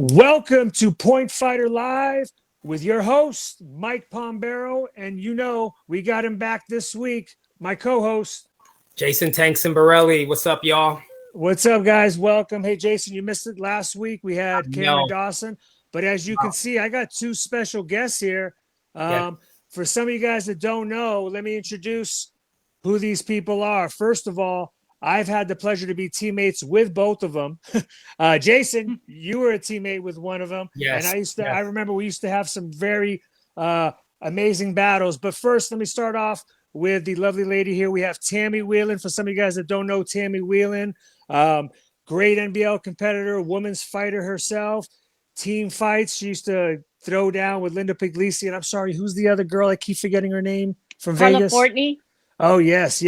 Welcome to Point Fighter Live with your host, Mike Pombero. And we got him back this week, my co-host, Jason Tankson-Borelli. What's up, y'all? What's up, guys? Welcome. Hey, Jason, you missed it last week. We had Cameron Dawson. But as you can see, I got two special guests here. For some of you guys that don't know, let me introduce who these people are. First of all, I've had the pleasure to be teammates with both of them. Jason, you were a teammate with one of them. Yes. And I remember we used to have some very amazing battles. But first, let me start off with the lovely lady here. We have Tammy Whelan. For some of you guys that don't know Tammy Whelan, great NBL competitor, women's fighter herself, team fights. She used to throw down with Linda Puglisi. And I'm sorry, who's the other girl? I keep forgetting her name from Vegas. Courtney. Oh, yes.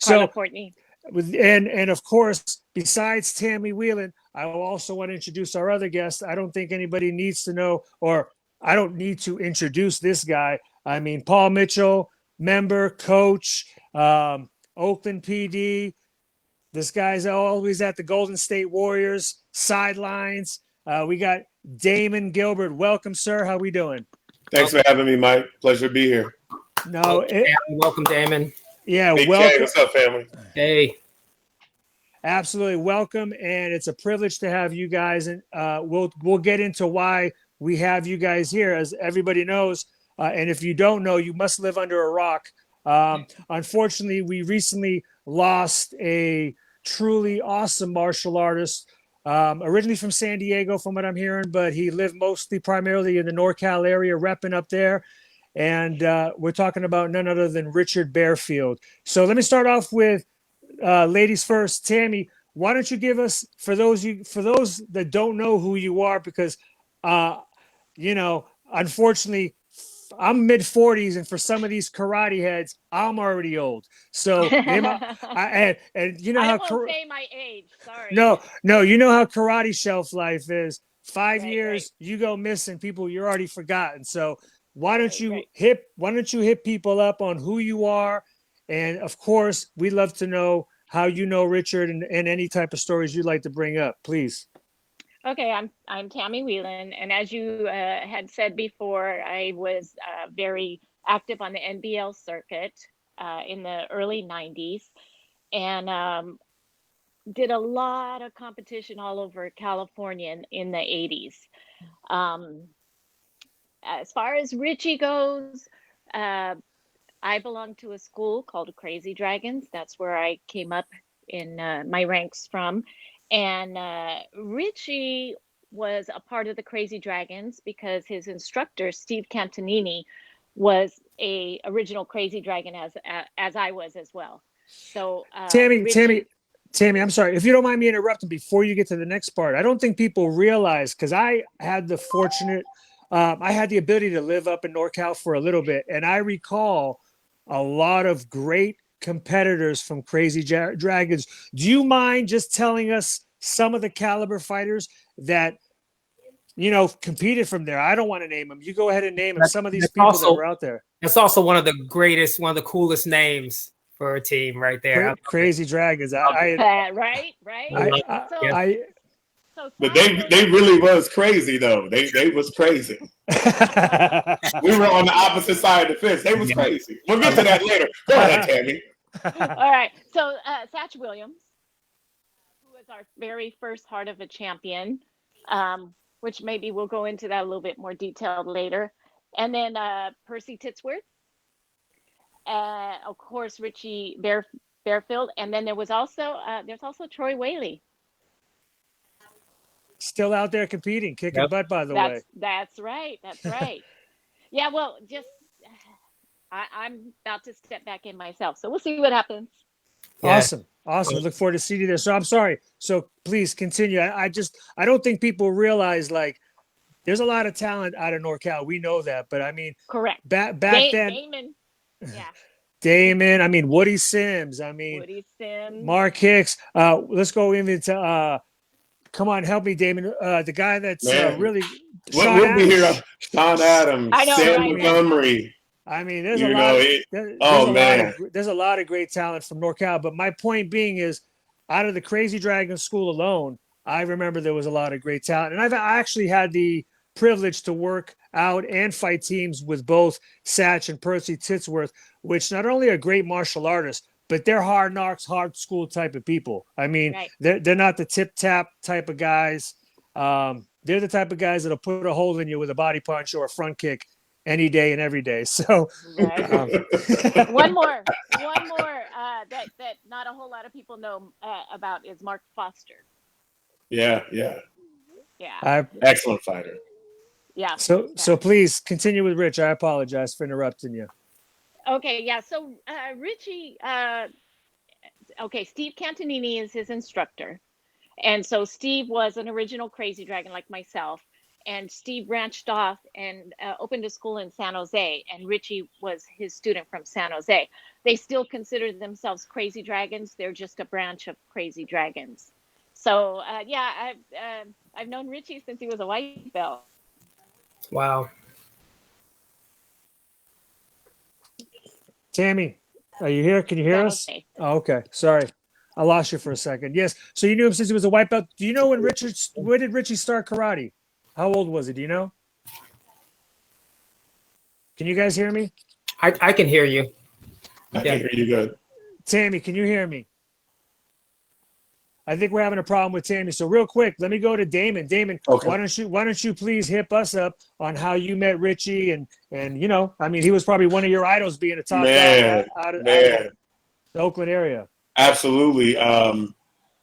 Carla Courtney. And of course, besides Tammy Whelan, I will also want to introduce our other guest. I don't think anybody needs to know, or I don't need to introduce this guy. I mean, Paul Mitchell, member, coach, Oakland PD. This guy's always at the Golden State Warriors sidelines. We got Damon Gilbert. Welcome, sir. How we doing? Thanks for having me, Mike. Pleasure to be here. Welcome, Damon. Yeah, Big welcome. K, what's up, family? Hey. Absolutely welcome, and it's a privilege to have you guys. And we'll get into why we have you guys here, as everybody knows. And if you don't know, you must live under a rock. Unfortunately, we recently lost a truly awesome martial artist, originally from San Diego, from what I'm hearing, but he lived primarily in the NorCal area, repping up there. And we're talking about none other than Richard Bearfield. So let me start off with ladies first. Tammy, why don't you give us, for those that don't know who you are, because unfortunately, I'm mid-40s, and for some of these karate heads, I'm already old. So I won't say my age. Sorry. No, you know how karate shelf life is. 5 years, you go missing, people you're already forgotten. So why don't you hit people up on who you are? And of course, we'd love to know how you know Richard and any type of stories you'd like to bring up, please. Okay, I'm Tammy Whelan, and as you had said before, I was very active on the NBL circuit in the early 90s, and did a lot of competition all over California in the 80s. As far as Richie goes, I belong to a school called Crazy Dragons. That's where I came up in my ranks from. And Richie was a part of the Crazy Dragons because his instructor, Steve Cantonini, was a original Crazy Dragon as I was as well. So Tammy, I'm sorry. If you don't mind me interrupting before you get to the next part, I don't think people realize, because I had the ability to live up in NorCal for a little bit, and I recall a lot of great competitors from Crazy Dragons. Do you mind just telling us some of the caliber fighters that competed from there? I don't want to name them. You go ahead and name them. Some of these people that were out there. That's also one of the coolest names for a team right there. Crazy Dragons. Right. But they really was crazy though. They was crazy. We were on the opposite side of the fence. They was crazy. We'll get to that later. Go ahead, Tammy. All right. So Satch Williams, who was our very first Heart of a Champion, which maybe we'll go into that a little bit more detailed later. And then Percy Titsworth. Of course, Richie Bearfield. And then there's also Troy Whaley. Still out there competing, kicking butt, by the way. That's right. Yeah, well, I'm about to step back in myself, so we'll see what happens. Yeah. Awesome. Look forward to seeing you there. So I'm sorry. So please continue. I don't think people realize, like, there's a lot of talent out of NorCal. We know that, but I mean, correct. Back then, Damon. Yeah. Damon. I mean, Woody Sims. Mark Hicks. Let's go into. Come on, help me, Damon. The guy that's really. We'll be here. Sean Adams, Sam Montgomery. I mean, there's a lot of great talent from NorCal. But my point being is, out of the Crazy Dragon school alone, I remember there was a lot of great talent. And I actually had the privilege to work out and fight teams with both Satch and Percy Titsworth, which not only are great martial artists, but they're hard knocks, hard school type of people. I mean, Right. they're not the tip tap type of guys. They're the type of guys that'll put a hole in you with a body punch or a front kick any day and every day. So Right. one more that not a whole lot of people know about is Mark Foster. Yeah. Yeah. Excellent fighter. Yeah. So please continue with Rich. I apologize for interrupting you. Okay. Yeah. So Richie. Okay. Steve Cantonini is his instructor, and so Steve was an original Crazy Dragon like myself. And Steve branched off and opened a school in San Jose, and Richie was his student from San Jose. They still consider themselves Crazy Dragons. They're just a branch of Crazy Dragons. So I've known Richie since he was a white belt. Wow. Tammy, are you here? Can you hear us? Okay. Oh, okay. Sorry. I lost you for a second. Yes. So you knew him since he was a white belt. Do you know when where did Richie start karate? How old was he? Do you know? Can you guys hear me? I can hear you. I can hear you good. Tammy, can you hear me? I think we're having a problem with Tammy. So real quick, let me go to Damon. Damon, Okay. why don't you please hip us up on how you met Richie and you know, I mean, he was probably one of your idols being a top guy out of the Oakland area. Absolutely.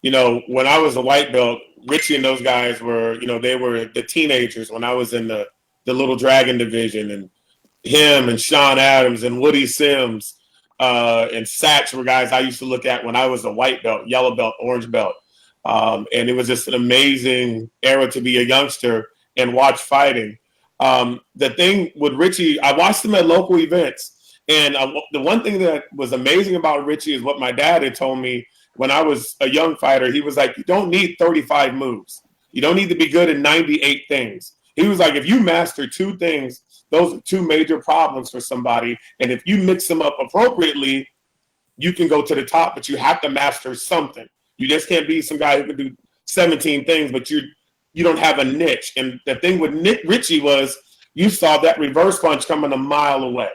You know, when I was a white belt, Richie and those guys were, you know, they were the teenagers when I was in the Little Dragon division, and him and Sean Adams and Woody Sims and Satch were guys I used to look at when I was a white belt, yellow belt, orange belt. And it was just an amazing era to be a youngster and watch fighting. The thing with Richie, I watched him at local events. And the one thing that was amazing about Richie is what my dad had told me when I was a young fighter. He was like, you don't need 35 moves. You don't need to be good at 98 things. He was like, if you master 2 things, those are 2 major problems for somebody. And if you mix them up appropriately, you can go to the top, but you have to master something. You just can't be some guy who can do 17 things, but you don't have a niche. And the thing with Richie was you saw that reverse punch coming a mile away.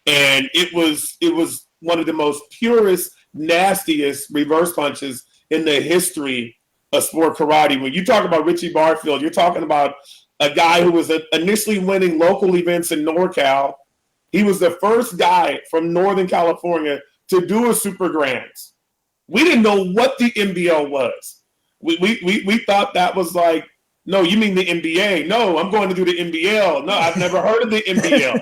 And it was one of the most purest, nastiest reverse punches in the history of sport karate. When you talk about Richie Barfield, you're talking about a guy who was initially winning local events in NorCal. He was the first guy from Northern California to do a Super Grands. We didn't know what the NBL was. We thought that was like, no, you mean the NBA? No, I'm going to do the NBL. No, I've never heard of the NBL.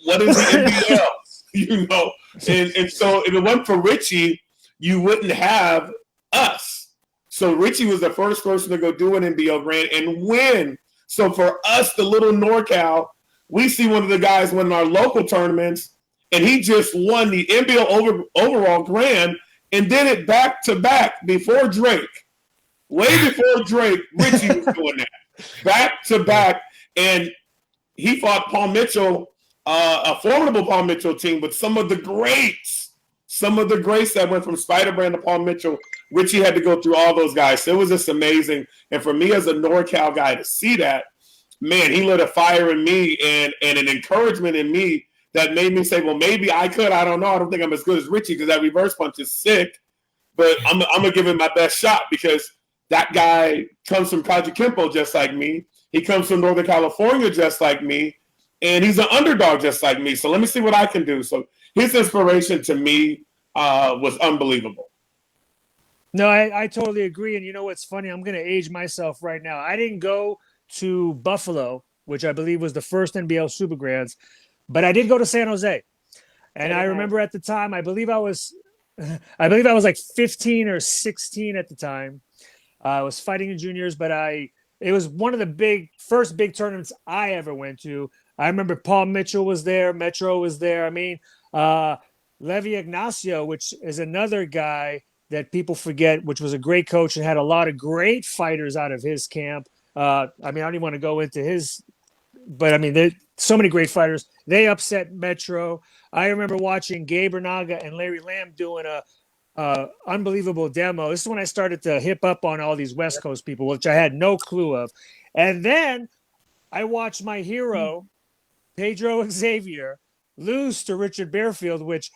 What is the NBL? You know, and so if it wasn't for Richie, you wouldn't have us. So Richie was the first person to go do an NBL Grand and win. So for us, the little NorCal, we see one of the guys winning our local tournaments, and he just won the NBL overall Grand and did it back to back before Drake. Way before Drake, Richie was doing that. Back to back. And he fought Paul Mitchell, a formidable Paul Mitchell team, but some of the greats that went from Spider-Brand to Paul Mitchell, Richie had to go through all those guys. So it was just amazing. And for me as a NorCal guy to see that, man, he lit a fire in me and an encouragement in me that made me say, well, maybe I could. I don't know. I don't think I'm as good as Richie because that reverse punch is sick. But I'm going to give him my best shot because that guy comes from Kajukenpo just like me. He comes from Northern California just like me. And he's an underdog just like me. So let me see what I can do. So his inspiration to me was unbelievable. No, I totally agree. And you know what's funny? I'm going to age myself right now. I didn't go to Buffalo, which I believe was the first NBL Super Grands, but I did go to San Jose. And I remember at the time, I believe I was like 15 or 16 at the time. I was fighting in juniors, but it was one of the first big tournaments I ever went to. I remember Paul Mitchell was there. Metro was there. I mean, Levi Ignacio, which is another guy that people forget, which was a great coach and had a lot of great fighters out of his camp. I mean, I don't even want to go into his, but I mean, there's so many great fighters. They upset Metro. I remember watching Gabe Bernaga and Larry Lamb doing a unbelievable demo. This is when I started to hip up on all these West Coast people, which I had no clue of. And then I watched my hero, Pedro Xavier, lose to Richard Bearfield, which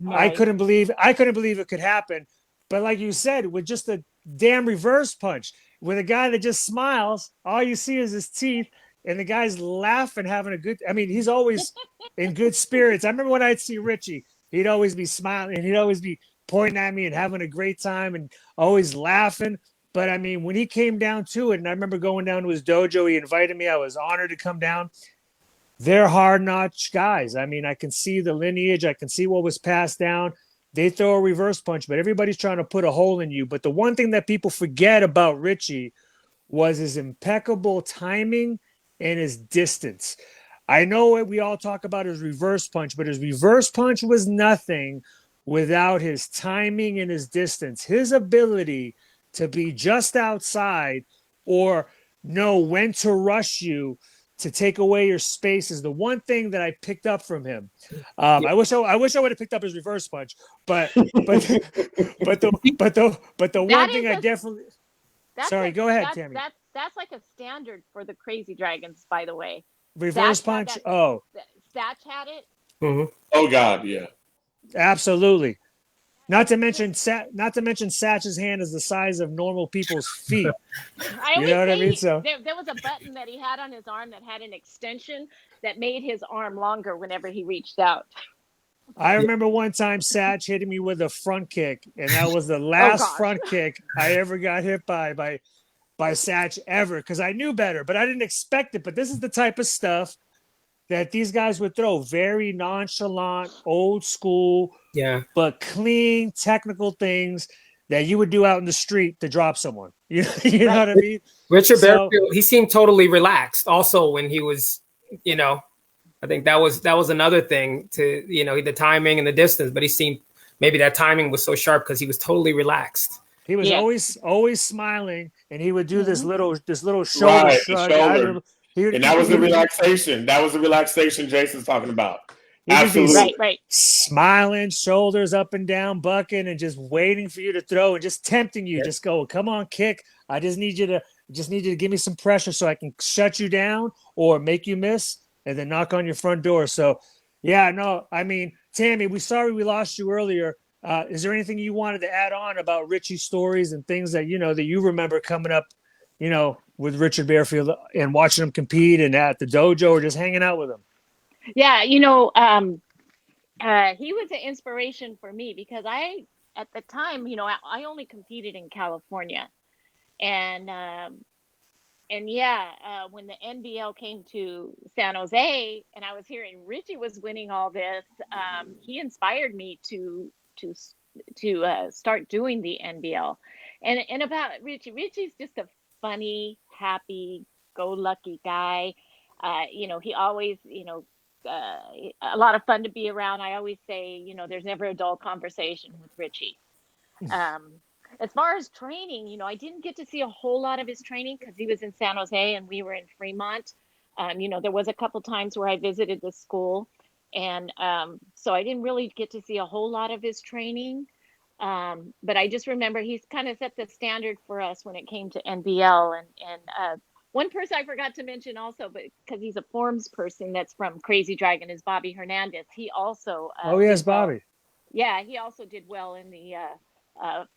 I couldn't believe it could happen. But like you said, with just a damn reverse punch, with a guy that just smiles, all you see is his teeth, and the guy's laughing, having a good. I mean, he's always in good spirits. I remember when I'd see Richie, he'd always be smiling, and he'd always be pointing at me and having a great time, and always laughing. But I mean, when he came down to it, and I remember going down to his dojo, he invited me. I was honored to come down. They're hard-notch guys. I mean, I can see the lineage. I can see what was passed down. They throw a reverse punch, but everybody's trying to put a hole in you. But the one thing that people forget about Richie was his impeccable timing and his distance. I know we all talk about his reverse punch, but his reverse punch was nothing without his timing and his distance. His ability to be just outside or know when to rush you to take away your space is the one thing that I picked up from him. I wish I would have picked up his reverse punch, but the one thing I definitely. Sorry, go ahead, Tammy. That's like a standard for the Crazy Dragons, by the way. Reverse punch. Satch had it. Mm-hmm. Oh God, yeah. Absolutely. Not to mention Satch's hand is the size of normal people's feet. You know what I mean? So there was a button that he had on his arm that had an extension that made his arm longer whenever he reached out. I remember one time Satch hitting me with a front kick, and that was the last front kick I ever got hit by Satch ever, because I knew better, but I didn't expect it. But this is the type of stuff that these guys would throw. Very nonchalant, old school, but clean, technical things that you would do out in the street to drop someone. You know what I mean? Richard Bearfield, he seemed totally relaxed also when he was, I think that was another thing to, the timing and the distance, but he seemed, maybe that timing was so sharp because he was totally relaxed. He was always smiling, and he would do this little shoulder shrug. And that was the relaxation. That was the relaxation Jason's talking about. Absolutely. Right. Smiling, shoulders up and down, bucking, and just waiting for you to throw and just tempting you. Just go, come on, kick. I just need you to give me some pressure so I can shut you down or make you miss and then knock on your front door. So, I mean, Tammy, sorry we lost you earlier. Is there anything you wanted to add on about Richie's stories and things that, that you remember coming up, with Richard Bearfield and watching him compete and at the dojo or just hanging out with him? Yeah, he was an inspiration for me because at the time, I only competed in California. And when the NBL came to San Jose and I was hearing Richie was winning all this, he inspired me to start doing the NBL. And about Richie's just a funny, happy, go lucky guy. He always, a lot of fun to be around. I always say, there's never a dull conversation with Richie. As far as training, I didn't get to see a whole lot of his training because he was in San Jose and we were in Fremont. There was a couple times where I visited the school, and so I didn't really get to see a whole lot of his training. But I just remember he's kind of set the standard for us when it came to NBL. And one person I forgot to mention also, but because he's a forms person that's from Crazy Dragon, is Bobby Hernandez. He also yes, Bobby. Yeah, he also did well in the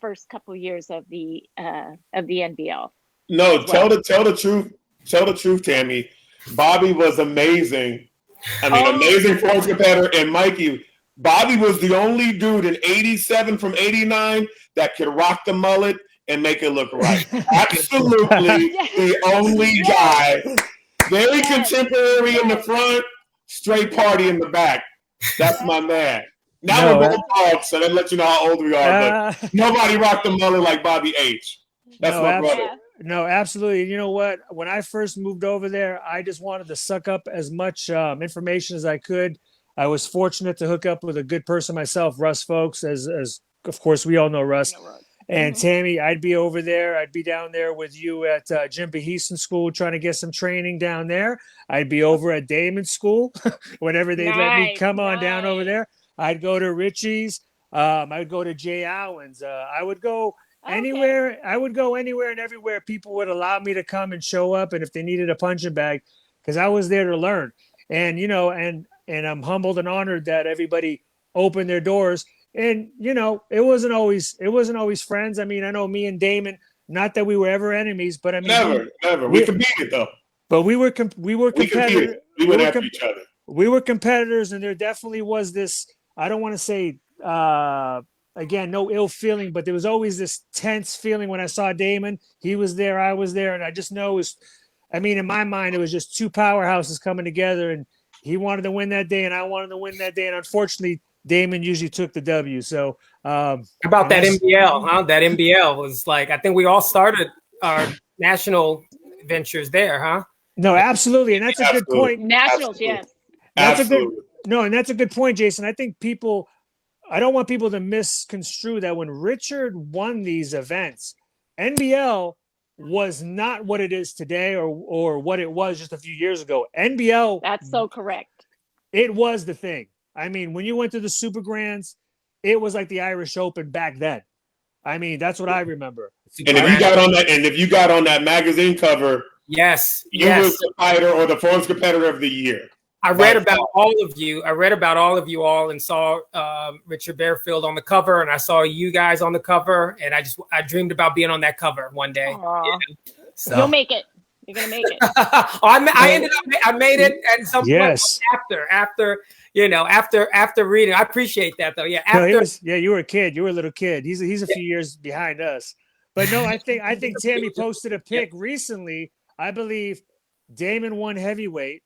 first couple years of the NBL. No, tell the truth. Tell the truth, Tammy. Bobby was amazing. I mean, amazing forms competitor. And Mikey, Bobby was the only dude in 87 from 89 that could rock the mullet and make it look right. Absolutely the only guy. Very contemporary in the front, straight party in the back. That's my man. Now we're both dogs, so that lets you know how old we are. But nobody rocked the mullet like Bobby H. That's my brother. No, absolutely. You know what? When I first moved over there, I just wanted to suck up as much information as I could. I was fortunate to hook up with a good person myself, Russ Folks, as of course we all know Russ. And Tammy, I'd be over there. I'd be down there with you at Jim Beheson School trying to get some training down there. I'd be over at Damon School whenever they'd let me come on down over there. I'd go to Richie's. I would go to Jay Allen's. I would go anywhere. I would go anywhere and everywhere people would allow me to come and show up, and if they needed a punching bag, because I was there to learn. And and I'm humbled and honored that everybody opened their doors. And it wasn't always friends. I mean, I know me and Damon. Not that we were ever enemies, but I mean, never. We competed though. But we were competitors. We went after each other. We were competitors, and there definitely was this. I don't want to say again, no ill feeling, but there was always this tense feeling when I saw Damon. He was there, I was there, and I just know it was. I mean, in my mind, it was just two powerhouses coming together, and he wanted to win that day, and I wanted to win that day, and unfortunately, Damon usually took the W. So about that NBL, huh? That NBL was like, I think we all started our national ventures there, huh? No, absolutely, and that's a good point. Nationals, yes. That's a good point, Jason. I think I don't want people to misconstrue that when Richard won these events, NBL was not what it is today or what it was just a few years ago. NBL. That's so correct. It was the thing. I mean, when you went to the Super Grands, it was like the Irish Open back then. I mean, that's what I remember. And if you got on that magazine cover, yes, you were the fighter or the fourth competitor of the year. I read about all of you. I read about all of you all and saw Richard Bearfield on the cover, and I saw you guys on the cover, and I dreamed about being on that cover one day. So you'll make it. You're gonna make it. I made it at some point after reading. I appreciate that though. Yeah. You were a kid. You were a little kid. He's a few years behind us. But no, I think Tammy posted a pic recently. I believe Damon won heavyweight.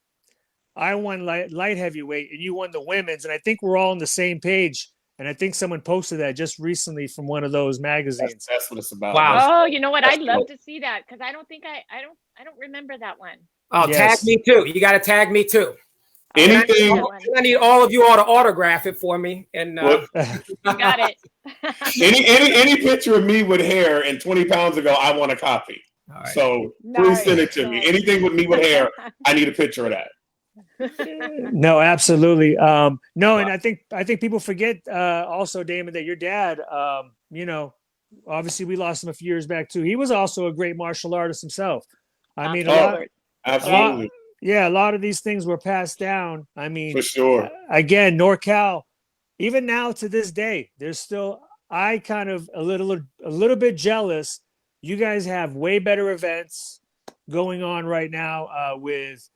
I won light heavyweight, and you won the women's. And I think we're all on the same page. And I think someone posted that just recently from one of those magazines. That's what it's about. Wow. Oh, you know what? I'd love to see that because I don't think I don't remember that one. Oh, yes. Tag me too. You got to tag me too. Anything? I need all of you all to autograph it for me. And you got it. any picture of me with hair and 20 pounds ago, I want a copy. Right. So please send it to me. Anything with me with hair, I need a picture of that. No, absolutely. No, and I think people forget also, Damon, that your dad, obviously we lost him a few years back too. He was also a great martial artist himself. I mean, absolutely. A lot of these things were passed down. I mean, for sure. Again, NorCal, even now to this day, there's still. I kind of a little bit jealous. You guys have way better events going on right now with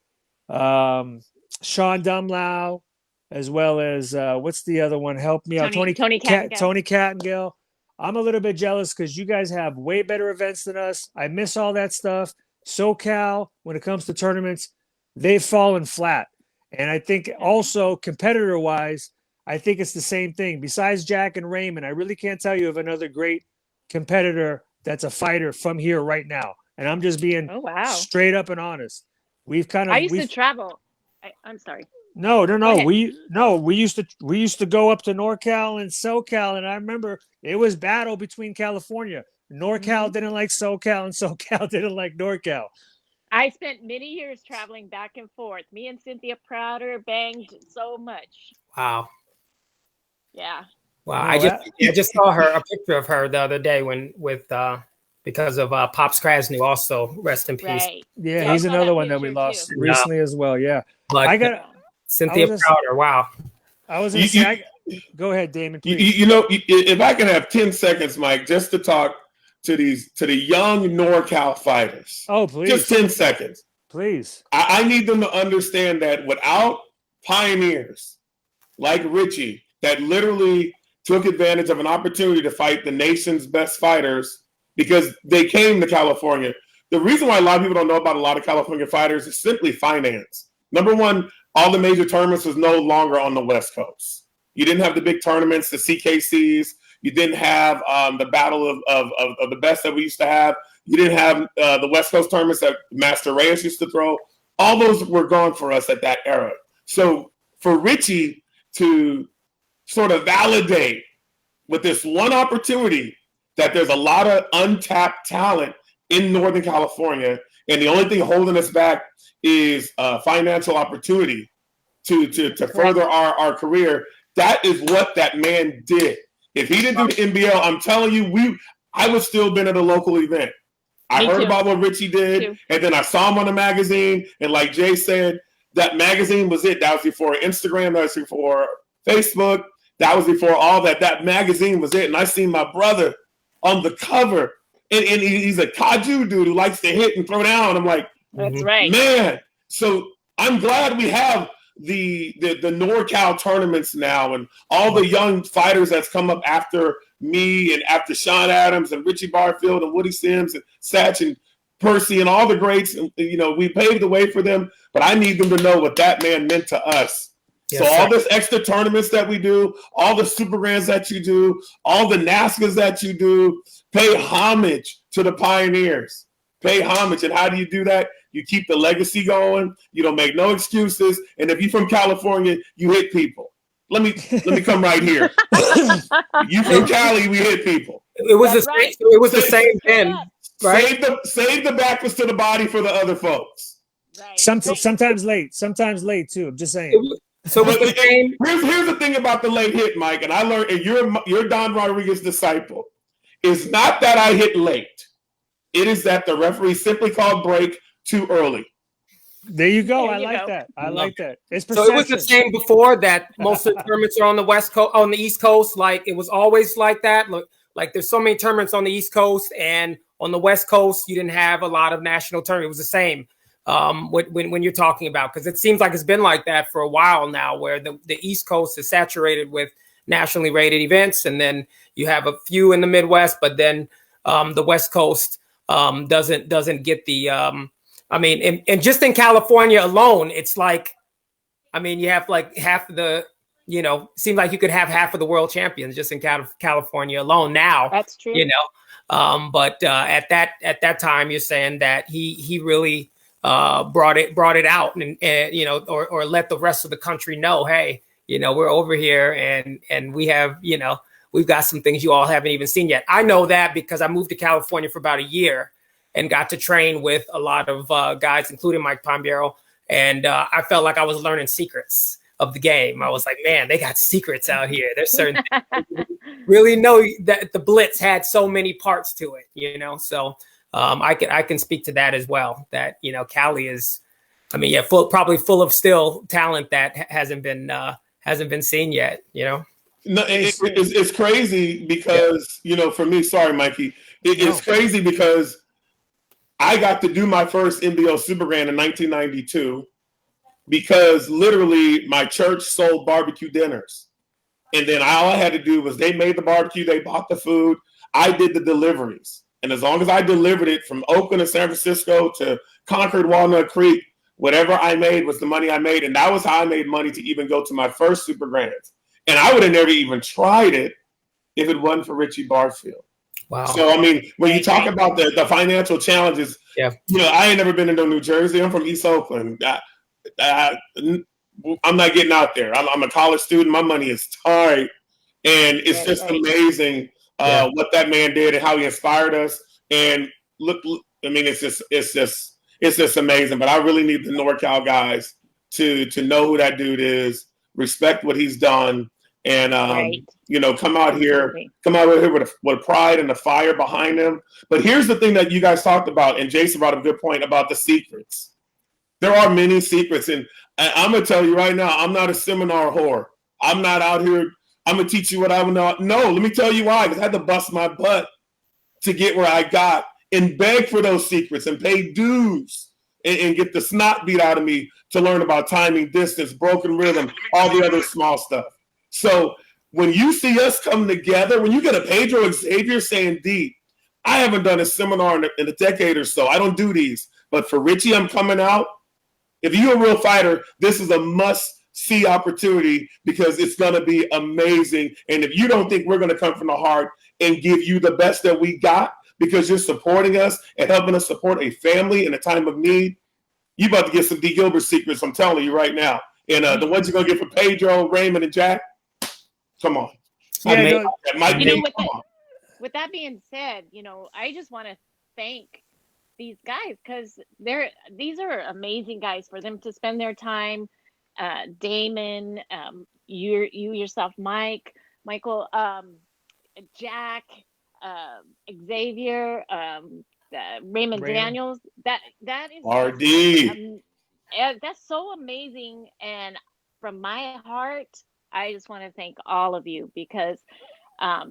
Sean Dumlau, as well as what's the other one? Help me out, Tony Cattengill. I'm a little bit jealous because you guys have way better events than us. I miss all that stuff. SoCal, when it comes to tournaments, they've fallen flat. And I think also competitor-wise, I think it's the same thing. Besides Jack and Raymond, I really can't tell you of another great competitor that's a fighter from here right now. And I'm just being straight up and honest. I used to travel. I'm sorry. No. We used to go up to NorCal and SoCal, and I remember it was battle between California. NorCal didn't like SoCal, and SoCal didn't like NorCal. I spent many years traveling back and forth. Me and Cynthia Prouder banged so much. Wow. Yeah. Wow. I just saw a picture of her the other day because of Pops Krasny, also rest in peace. Right. Yeah, he's another one that we lost recently as well. Yeah. But I got Cynthia Prouder. Wow. I was going to say, go ahead, Damon. Please. If I can have 10 seconds, Mike, just to talk to the young NorCal fighters. Oh, please. Just 10 seconds. Please. I need them to understand that without pioneers like Richie that literally took advantage of an opportunity to fight the nation's best fighters because they came to California. The reason why a lot of people don't know about a lot of California fighters is simply finance. Number one, all the major tournaments was no longer on the West Coast. You didn't have the big tournaments, the CKCs. You didn't have the battle of the best that we used to have. You didn't have the West Coast tournaments that Master Reyes used to throw. All those were gone for us at that era. So for Richie to sort of validate with this one opportunity that there's a lot of untapped talent in Northern California, and the only thing holding us back is financial opportunity to further our career. That is what that man did. If he didn't do the NBL, I'm telling you, I would still been at a local event. I heard about what Richie did, and then I saw him on the magazine. And like Jay said, that magazine was it. That was before Instagram. That was before Facebook. That was before all that. That magazine was it. And I seen my brother on the cover, and he's a Kaju dude who likes to hit and throw down. I'm like, that's right, man. So I'm glad we have the NorCal tournaments now, and all the young fighters that's come up after me and after Sean Adams and Richie Barfield and Woody Sims and Satch and Percy and all the greats. You know, we paved the way for them, but I need them to know what that man meant to us. Yes, so all this extra tournaments that we do, all the Super Grands that you do, all the NASCARs that you do, pay homage to the pioneers. Pay homage. And how do you do that? You keep the legacy going. You don't make no excuses. And if you're from California, you hit people. Let me come right here. You from Cali, we hit people. It was the same then, right? Save the backwards to the body for the other folks. Right. Sometimes late too. I'm just saying. So here's the thing about the late hit, Mike, and I learned, and you're Don Rodriguez's disciple. It's not that I hit late. It is that the referee simply called break too early. There you go. I like that. It's perception. So it was the same before that. Most of the tournaments are on the West Coast, on the East Coast. Like it was always like that. Look, like there's so many tournaments on the East Coast, and on the West Coast, you didn't have a lot of national tournaments. It was the same. When you're talking about, because it seems like it's been like that for a while now, where the East Coast is saturated with nationally rated events, and then you have a few in the Midwest, but then the West Coast doesn't get the I mean, and just in California alone, it's like, I mean, you have like half of the, you know, seems like you could have half of the world champions just in California alone now. That's true. You know, but at that time, you're saying that he really brought it out, and you know, or let the rest of the country know, hey, you know, we're over here, and we have, you know, we've got some things you all haven't even seen yet. I know that because I moved to California for about a year and got to train with a lot of guys, including Mike Pombiero. And I felt like I was learning secrets of the game. I was like, man, they got secrets out here. There's certain things really know that the Blitz had so many parts to it, you know? So I can speak to that as well, that, you know, Cali is, I mean, yeah, probably full of still talent that hasn't been seen yet, you know? No, it's crazy because, you know, for me, sorry, Mikey, it's crazy because I got to do my first NBL Super Grand in 1992 because literally my church sold barbecue dinners. And then all I had to do was they made the barbecue, they bought the food, I did the deliveries. And as long as I delivered it from Oakland to San Francisco to Concord, Walnut Creek, whatever I made was the money I made. And that was how I made money to even go to my first Super Grands. And I would have never even tried it if it wasn't for Richie Barfield. Wow. So, I mean, when you talk about the financial challenges, you know, I ain't never been into New Jersey. I'm from East Oakland. I'm not getting out there. I'm a college student. My money is tight. And it's just amazing what that man did and how he inspired us. And look, I mean, it's just amazing. But I really need the NorCal guys to know who that dude is, respect what he's done, and you know, come out here with pride and the fire behind him. But here's the thing that you guys talked about, and Jason brought up a good point about the secrets. There are many secrets, and I'm gonna tell you right now, I'm not a seminar whore. I'm not out here. I'm gonna teach you what I know. No, let me tell you why. Because I had to bust my butt to get where I got, and beg for those secrets, and pay dues, and get the snot beat out of me to learn about timing, distance, broken rhythm, all the other small stuff. So when you see us come together, when you get a Pedro Xavier saying, D, I haven't done a seminar in a decade or so. I don't do these. But for Richie, I'm coming out. If you're a real fighter, this is a must-see opportunity because it's going to be amazing. And if you don't think we're going to come from the heart and give you the best that we got because you're supporting us and helping us support a family in a time of need, you about to get some D. Gilbert secrets, I'm telling you right now. And the ones you're going to get for Pedro, Raymond, and Jack, come on. With that being said, you know, I just want to thank these guys because these are amazing guys for them to spend their time. Damon, you yourself, Michael, Jack, Xavier, Raymond Raymond. Daniels. That is RD. that's so amazing. And from my heart, I just want to thank all of you because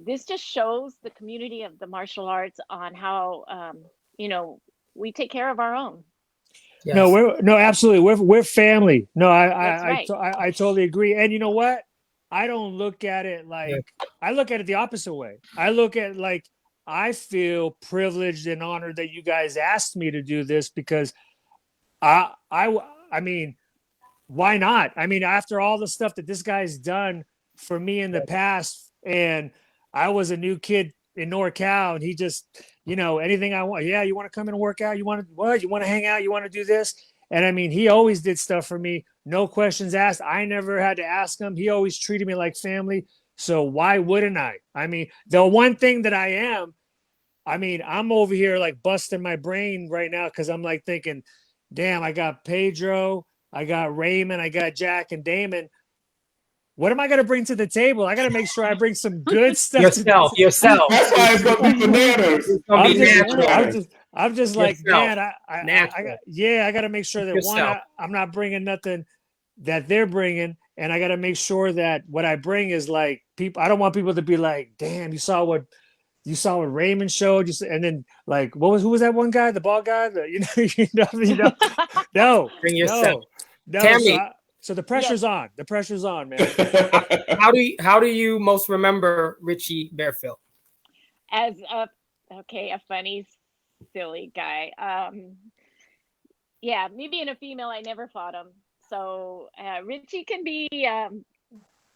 this just shows the community of the martial arts on how we take care of our own. Yes. No, absolutely. We're family. No, That's right. I totally agree. And you know what? I don't look at it like I look at it the opposite way. I look at like I feel privileged and honored that you guys asked me to do this because I mean, why not? I mean, after all the stuff that this guy's done for me in the past, and I was a new kid in NorCal, and he just, anything I want. Yeah, you want to come in and work out? You want to what? You want to hang out? You want to do this? And I mean, he always did stuff for me, no questions asked. I never had to ask him. He always treated me like family. So why wouldn't I? I mean, the one thing that I'm over here like busting my brain right now because I'm like thinking, damn, I got Pedro, I got Raymond, I got Jack and Damon. What am I gonna bring to the table? I gotta make sure I bring some good stuff. Yourself. That's why it's gonna be bananas. I'm just like, man, I gotta make sure that Yourself. I'm not bringing nothing that they're bringing, and I gotta make sure that what I bring is like people. I don't want people to be like, damn, you saw what Raymond showed. And then like, who was that one guy, the bald guy? No, Bring yourself. no. Tammy. So the pressure's on. The pressure's on, man. How do you most remember Richie Bearfield? As a funny, silly guy. Yeah, me being a female, I never fought him. So Richie can be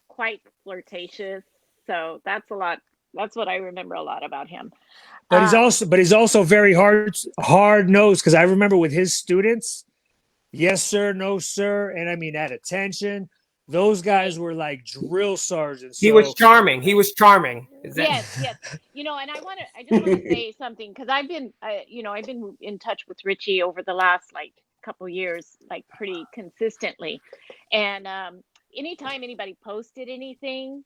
quite flirtatious. So that's a lot. That's what I remember a lot about him. But he's also very hard nosed because I remember with his students, yes sir, no sir, and I mean at attention. Those guys were like drill sergeants. He was charming. Yes. And I just want to say something because I've been in touch with Richie over the last like couple years, like pretty consistently, and anytime anybody posted anything,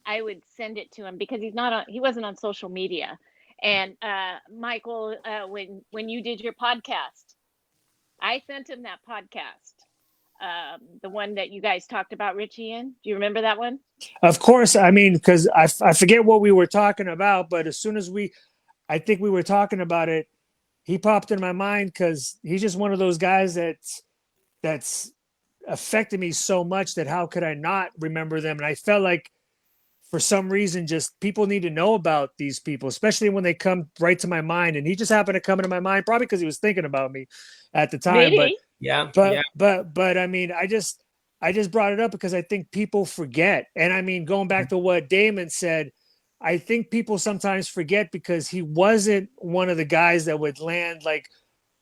I would send it to him because he wasn't on social media. And Michael, when you did your podcast, I sent him that podcast. The one that you guys talked about Richie in. Do you remember that one? Of course. I mean, because I forget what we were talking about, but as soon as I think we were talking about it, he popped in my mind because he's just one of those guys that's affected me so much that how could I not remember them? And I felt like for some reason, just people need to know about these people, especially when they come right to my mind. And he just happened to come into my mind, probably because he was thinking about me at the time. Maybe. But I mean, I just brought it up because I think people forget. And I mean, going back to what Damon said, I think people sometimes forget because he wasn't one of the guys that would land like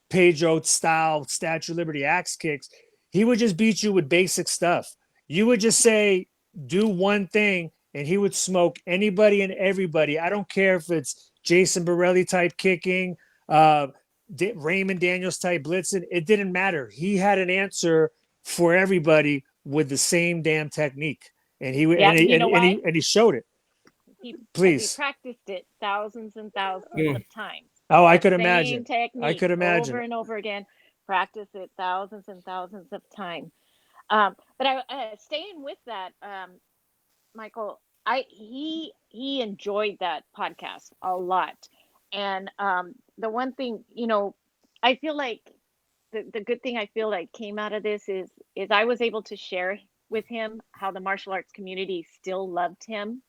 Pedro style Statue of Liberty axe kicks. He would just beat you with basic stuff. You would just say, do one thing, and he would smoke anybody and everybody. I don't care if it's Jason Borelli type kicking, Raymond Daniels type blitzing. It didn't matter. He had an answer for everybody with the same damn technique, and he showed it. He practiced it thousands and thousands of times. Oh, I could imagine. I could imagine over and over again. Practice it thousands and thousands of times. But staying with that, Michael, he enjoyed that podcast a lot, and the one thing I feel like the good thing I feel like came out of this is I was able to share with him how the martial arts community still loved him.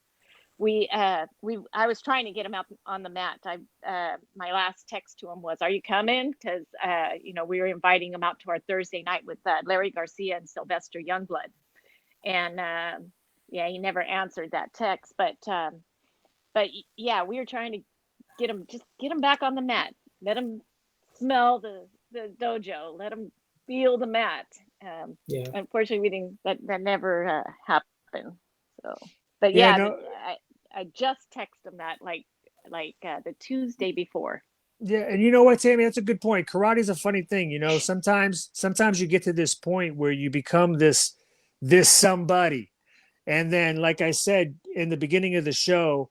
I was trying to get him out on the mat. My last text to him was, "Are you coming?" Because we were inviting him out to our Thursday night with Larry Garcia and Sylvester Youngblood, and he never answered that text. But yeah, we were trying to get him back on the mat. Let him smell the dojo. Let him feel the mat. Unfortunately, that never happened. So, but I just texted him that like the Tuesday before. Yeah, and you know what, Tammy, that's a good point. Karate is a funny thing, Sometimes you get to this point where you become this somebody, and then, like I said in the beginning of the show,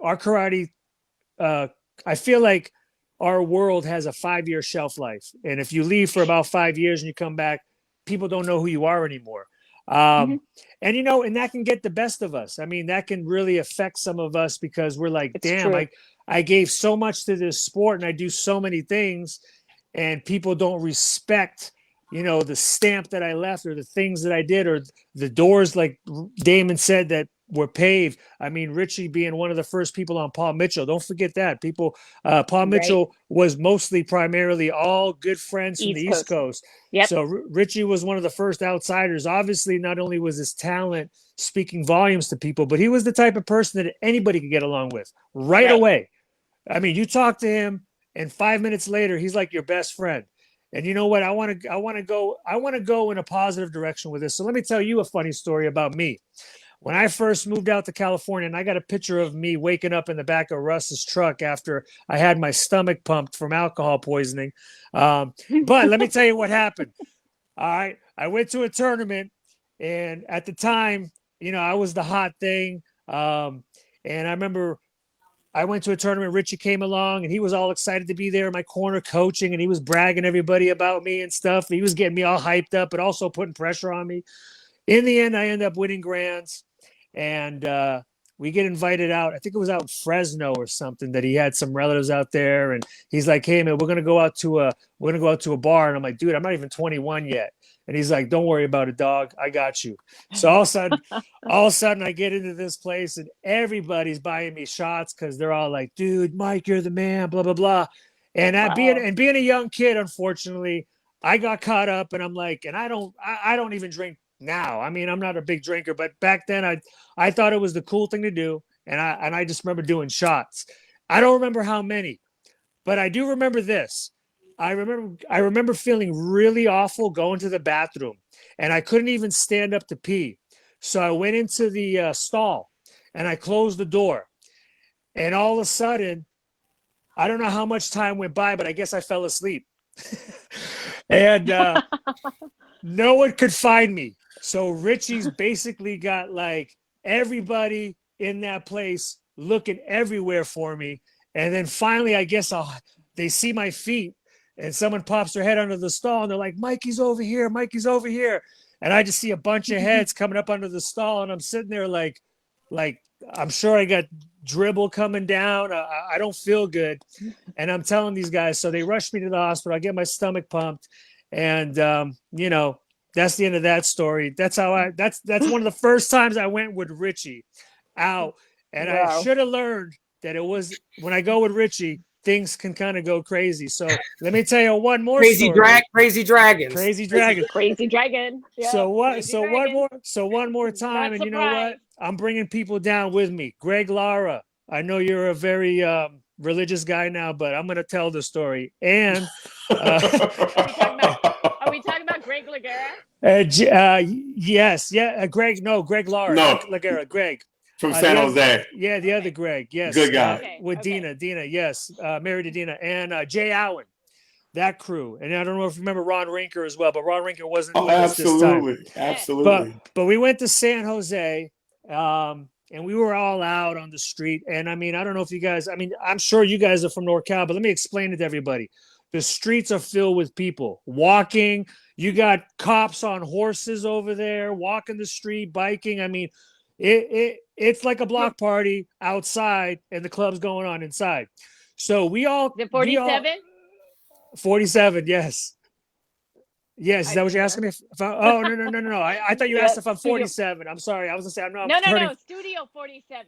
our karate, I feel like our world has a 5-year shelf life. And if you leave for about 5 years and you come back, people don't know who you are anymore. And, you know, and that can get the best of us. I mean, that can really affect some of us because we're like, It's damn, true. I gave so much to this sport and I do so many things and people don't respect, you know, the stamp that I left or the things that I did or the doors, like Damon said, that were paved. I mean, Richie being one of the first people on Paul Mitchell. Don't forget that. Paul Right. Mitchell was primarily all good friends from the East East Coast. Coast. Yep. So Richie was one of the first outsiders. Obviously, not only was his talent speaking volumes to people, but he was the type of person that anybody could get along with right away. I mean, you talk to him and 5 minutes later, he's like your best friend. And you know what? I want to go in a positive direction with this. So let me tell you a funny story about me. When I first moved out to California, and I got a picture of me waking up in the back of Russ's truck after I had my stomach pumped from alcohol poisoning. But let me tell you what happened. All right. I went to a tournament, and at the time, you know, I was the hot thing. And I remember I went to a tournament. Richie came along, and he was all excited to be there in my corner coaching, and he was bragging everybody about me and stuff. He was getting me all hyped up, but also putting pressure on me. In the end, I end up winning grands, and we get invited out. I think it was out in Fresno or something that he had some relatives out there, and he's like, "Hey man, we're gonna go out to a bar." And I'm like, "Dude, I'm not even 21 yet." And he's like, "Don't worry about it, dog. I got you." So all of a sudden, I get into this place, and everybody's buying me shots because they're all like, "Dude, Mike, you're the man." Blah blah blah. And being a young kid, unfortunately, I got caught up, and I'm like, and I don't even drink now. I mean, I'm not a big drinker, but back then I thought it was the cool thing to do, and I just remember doing shots. I don't remember how many, but I do remember this. I remember feeling really awful going to the bathroom, and I couldn't even stand up to pee. So I went into the stall, and I closed the door, and all of a sudden, I don't know how much time went by, but I guess I fell asleep, and no one could find me. So Richie's basically got like everybody in that place looking everywhere for me. And then finally, I guess they see my feet and someone pops their head under the stall and they're like, "Mikey's over here. Mikey's over here." And I just see a bunch of heads coming up under the stall. And I'm sitting there like I'm sure I got dribble coming down. I don't feel good. And I'm telling these guys, so they rushed me to the hospital. I get my stomach pumped. And, you know, that's the end of that story. That's one of the first times I went with Richie out. And I Wow. should have learned that it was when I go with Richie, things can kind of go crazy. So let me tell you one more Crazy story. Crazy Dragons. Crazy Dragon. Crazy dragon. Yeah, So what? crazy So dragon. one more time, Not and you know what? surprised. I'm bringing people down with me. Greg Lara. I know you're a very religious guy now, but I'm going to tell the story. And Are we talking about Greg Lagera? yes, yeah, Greg. No, Greg Lara, No. not Lagera. Greg From San Jose. Yeah, the other Greg. Yes, Good guy. with Dina. Yes, married to Dina, and Jay Allen. That crew, and I don't know if you remember Ron Rinker as well, but Ron Rinker wasn't with us this time. Absolutely. But we went to San Jose, and we were all out on the street. And I mean, I don't know if you guys. I mean, I'm sure you guys are from NorCal, but let me explain it to everybody. The streets are filled with people walking. You got cops on horses over there, walking the street, biking. I mean, it's like a block party outside, and the club's going on inside. So we all The 47? 47, yes. Yes, is that what you're asking me? Oh, no. I thought you asked if I'm 47. I'm sorry. I was going to say I'm not. No. Studio 47.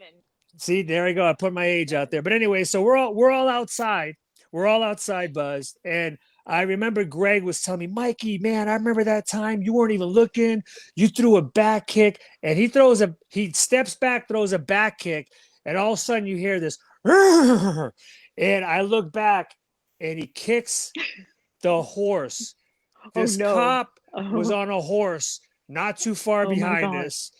See, there I go. I put my age out there. But anyway, so we're all outside. We're all outside, Buzz. And I remember Greg was telling me, "Mikey, man, I remember that time you weren't even looking. You threw a back kick." And he steps back, throws a back kick, and all of a sudden you hear this, and I look back and he kicks the horse. This cop was on a horse not too far behind us.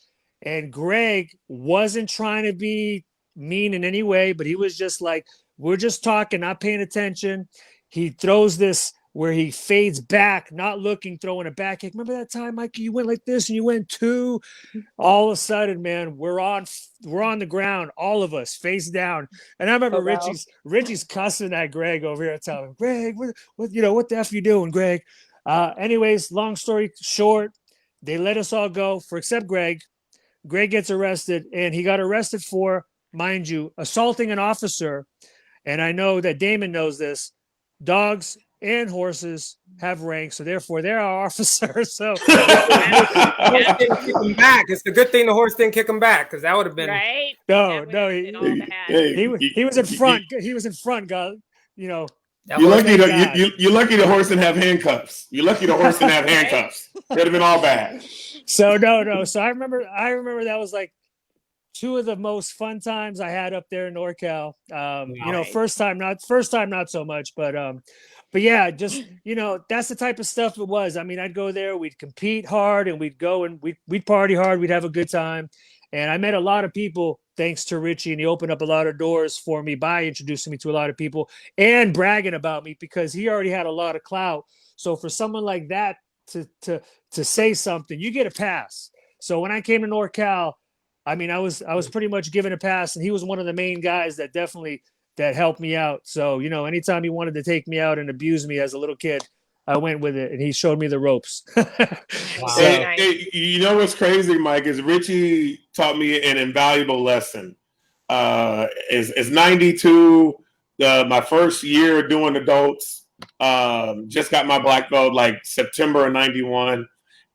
And Greg wasn't trying to be mean in any way, but he was just like, we're just talking, not paying attention. He throws this where he fades back, not looking, throwing a back kick. Remember that time, Mikey? You went like this and you went 2. All of a sudden, man, we're on the ground, all of us face down. And I remember Richie's cussing at Greg over here, telling him, Greg, what the F you doing, Greg? Anyways, long story short, they let us all go except Greg. Greg gets arrested, and he got arrested for, mind you, assaulting an officer. And I know that Damon knows this. Dogs and horses have ranks, so therefore they're our officers. So horse didn't kick him back. It's a good thing the horse didn't kick him back, because that would have been right. No, he was in front. He was in front, God. You're lucky the horse didn't have handcuffs. You're lucky the horse didn't have handcuffs. Could have been all bad. So no. So I remember that was like 2 of the most fun times I had up there in NorCal. First time not so much, but yeah, just that's the type of stuff it was. I mean, I'd go there, we'd compete hard, and we'd go and we'd party hard, we'd have a good time. And I met a lot of people thanks to Richie, and he opened up a lot of doors for me by introducing me to a lot of people and bragging about me, because he already had a lot of clout. So for someone like that to say something, you get a pass. So when I came to NorCal, I mean, I was pretty much given a pass, and he was one of the main guys that helped me out. So, anytime he wanted to take me out and abuse me as a little kid, I went with it, and he showed me the ropes. Wow. You know what's crazy, Mike, is Richie taught me an invaluable lesson. Is 92, my first year doing adults, just got my black belt like September of 91.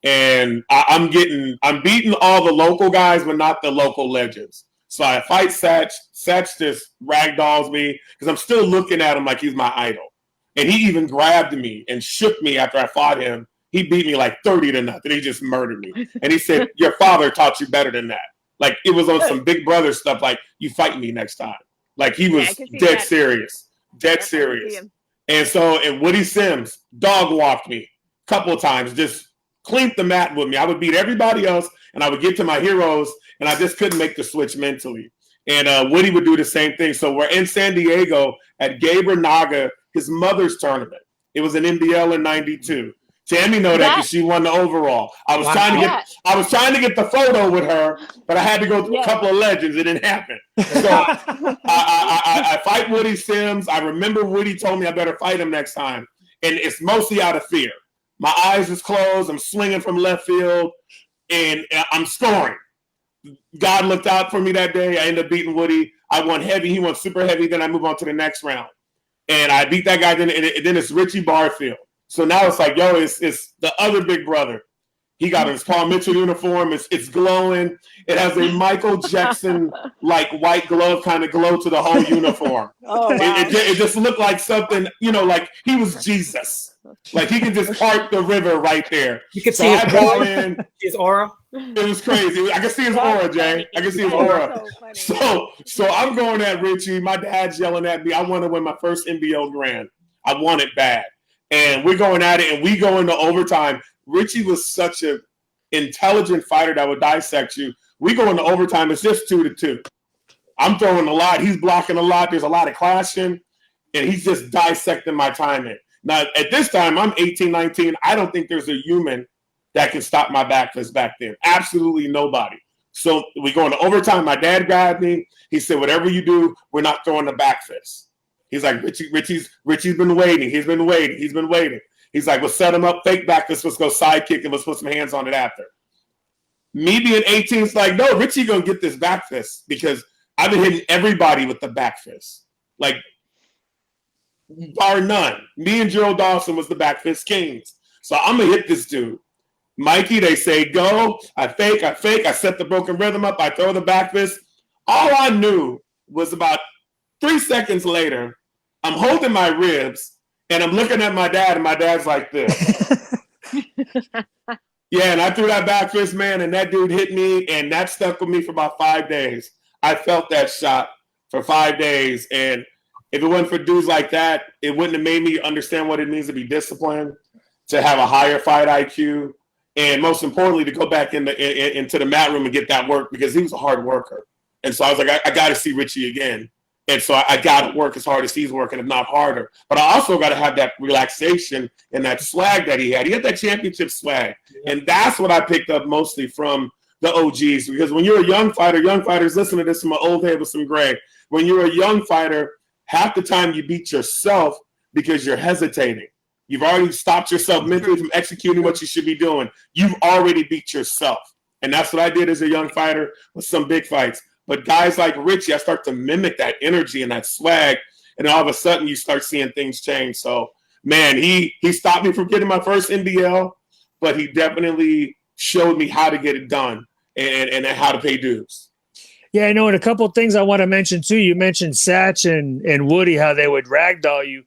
And I'm beating all the local guys, but not the local legends. So I fight Satch. Satch just ragdolls me because I'm still looking at him like he's my idol. And he even grabbed me and shook me after I fought him. He beat me like 30-0. He just murdered me. And he said, your father taught you better than that. Like, it was on some Big Brother stuff, like, you fight me next time. Like, he was dead serious. Dead serious. And Woody Sims dog walked me a couple of times, just cleaned the mat with me. I would beat everybody else, and I would get to my heroes, and I just couldn't make the switch mentally. And Woody would do the same thing. So we're in San Diego at Gilbert Naga, his mother's tournament. It was an NBL in 92. Tammy know that because she won the overall. I was trying to get the photo with her, but I had to go through a couple of legends. It didn't happen. So I fight Woody Sims. I remember Woody told me I better fight him next time. And it's mostly out of fear. My eyes is closed. I'm swinging from left field, and I'm scoring. God looked out for me that day. I ended up beating Woody. I won heavy. He won super heavy. Then I move on to the next round. And I beat that guy. Then it's Richie Barfield. So now it's like, it's the other big brother. He got his Paul Mitchell uniform. It's glowing. It has a Michael Jackson like white glove kind of glow to the whole uniform. Oh, wow. It just looked like something, like he was Jesus. Like he could just part the river right there. You could see his aura. It was crazy. I can see his aura, Jay. I can see his aura. So I'm going at Richie. My dad's yelling at me. I want to win my first NBL Grand. I want it bad. And we're going at it, and we go into overtime. Richie was such an intelligent fighter that would dissect you. We go into overtime. It's just 2-2. I'm throwing a lot. He's blocking a lot. There's a lot of clashing, and he's just dissecting my timing. Now, at this time, I'm 18, 19. I don't think there's a human that can stop my back fist back then. Absolutely nobody. So we go into overtime. My dad grabbed me. He said, whatever you do, we're not throwing the back fist. He's like, Richie's been waiting. He's been waiting. He's like, we'll set him up, fake back fist. Let's go sidekick and let's put some hands on it after. Me being 18 is like, no, Richie gonna get this back fist because I've been hitting everybody with the back fist. Like, bar none. Me and Gerald Dawson was the back fist kings. So I'm gonna hit this dude. Mikey, they say go. I fake. I set the broken rhythm up. I throw the back fist. All I knew was about 3 seconds later, I'm holding my ribs and I'm looking at my dad, and my dad's like this. Yeah, and I threw that back fist, man, and that dude hit me, and that stuck with me for about 5 days. I felt that shot for 5 days, and if it wasn't for dudes like that, it wouldn't have made me understand what it means to be disciplined, to have a higher fight IQ, and most importantly, to go back into the mat room and get that work because he was a hard worker. And so I was like, I got to see Richie again. And so I got to work as hard as he's working, if not harder. But I also got to have that relaxation and that swag that he had. He had that championship swag. Yeah. And that's what I picked up mostly from the OGs. Because when you're a young fighters, listen to this from my old head with some gray. When you're a young fighter, half the time you beat yourself because you're hesitating. You've already stopped yourself mentally from executing what you should be doing. You've already beat yourself. And that's what I did as a young fighter with some big fights. But guys like Richie, I start to mimic that energy and that swag. And all of a sudden you start seeing things change. So, man, he stopped me from getting my first NBL, but he definitely showed me how to get it done and how to pay dues. Yeah, I know. And a couple of things I want to mention too. You mentioned Satch and Woody, how they would ragdoll you.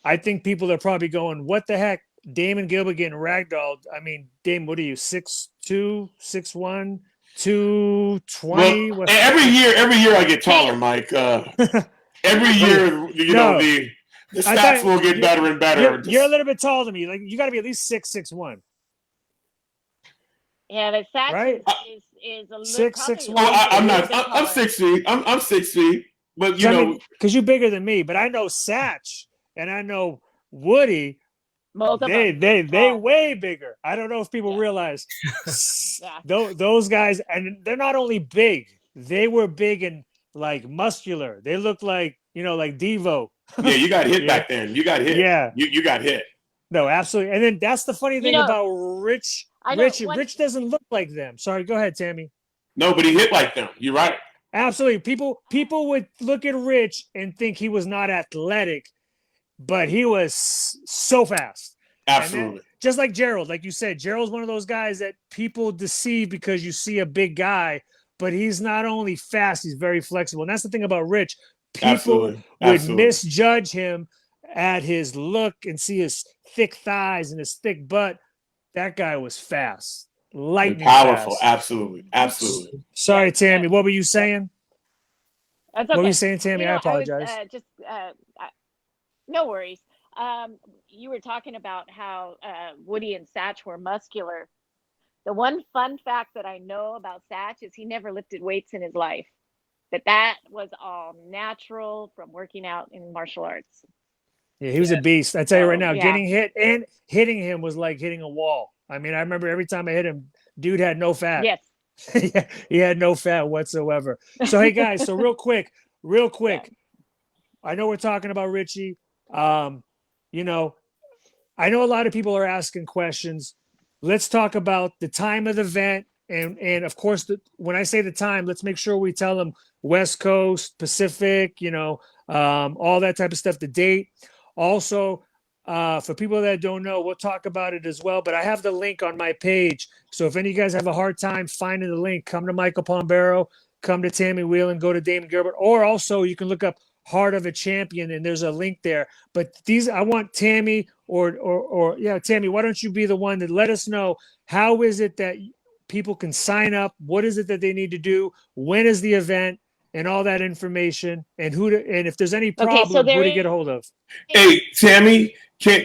I think people are probably going, what the heck? Damon Gilbert getting ragdolled. I mean, Damon, what are you, 6'2", 6'1", 220? Well, every year I get taller, Mike. Every year, the stats will get better and better. You're a little bit taller than me. Like, you got to be at least 6'1". Yeah, the Satch right? is a little 6'1". I'm not. I'm 6 feet. I'm 6 feet. But because you're bigger than me. But I know Satch and I know Woody. They way bigger. I don't know if people realize those guys, and they're not only big, they were big and like muscular. They looked like, like Devo. Yeah, you got hit back then. You got hit. Yeah. You got hit. No, absolutely. And then that's the funny thing about Rich. Rich doesn't look like them. Sorry, go ahead, Tammy. No, but he hit like them. You're right. Absolutely. People would look at Rich and think he was not athletic, but he was so fast. Absolutely. Then, just like Gerald, like you said, Gerald's one of those guys that people deceive because you see a big guy, but he's not only fast, he's very flexible. And that's the thing about Rich. People would misjudge him at his look and see his thick thighs and his thick butt. That guy was fast. Lightning powerful. fast. Absolutely. Sorry, Tammy. What were you saying? That's okay. What were you saying, Tammy? I apologize. No worries. You were talking about how Woody and Satch were muscular. The one fun fact that I know about Satch is he never lifted weights in his life. That was all natural from working out in martial arts. Yeah, he was a beast. I tell you right now, getting hit and hitting him was like hitting a wall. I mean, I remember every time I hit him, dude had no fat. Yes. He had no fat whatsoever. So, hey, guys, real quick. Yeah. I know we're talking about Richie. I know a lot of people are asking questions. Let's talk about the time of the event. And of course, when I say the time, let's make sure we tell them West Coast, Pacific, all that type of stuff, the date. Also, for people that don't know, we'll talk about it as well. But I have the link on my page. So if any of you guys have a hard time finding the link, come to Michael Pombero, come to Tammy Whelan, go to Damon Gilbert. Or also you can look up Heart of a Champion, and there's a link there. But I want Tammy or Tammy, why don't you be the one that let us know how is it that people can sign up? What is it that they need to do? When is the event? And all that information, and and if there's any problem, who to get a hold of. Hey, Tammy, can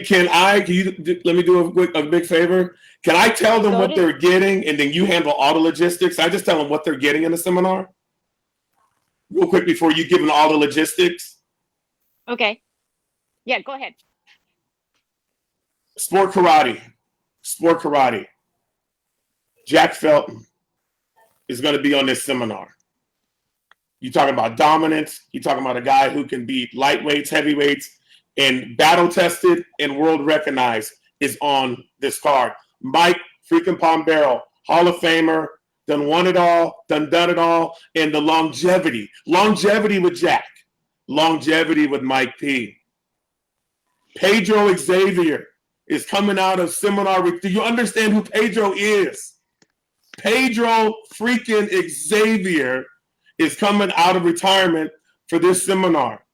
you let me do a big favor? Can I tell them what they're getting, and then you handle all the logistics? I just tell them what they're getting in the seminar, real quick before you give them all the logistics. Okay. Yeah, go ahead. Sport karate. Jack Felton is going to be on this seminar. You're talking about dominance. You're talking about a guy who can beat lightweights, heavyweights, and battle-tested and world-recognized is on this card. Mike freaking Pombero, Hall of Famer, done won it all, done it all, and the longevity with Jack, longevity with Mike P. Pedro Xavier is coming out of seminar. Do you understand who Pedro is? Pedro freaking Xavier is coming out of retirement for this seminar.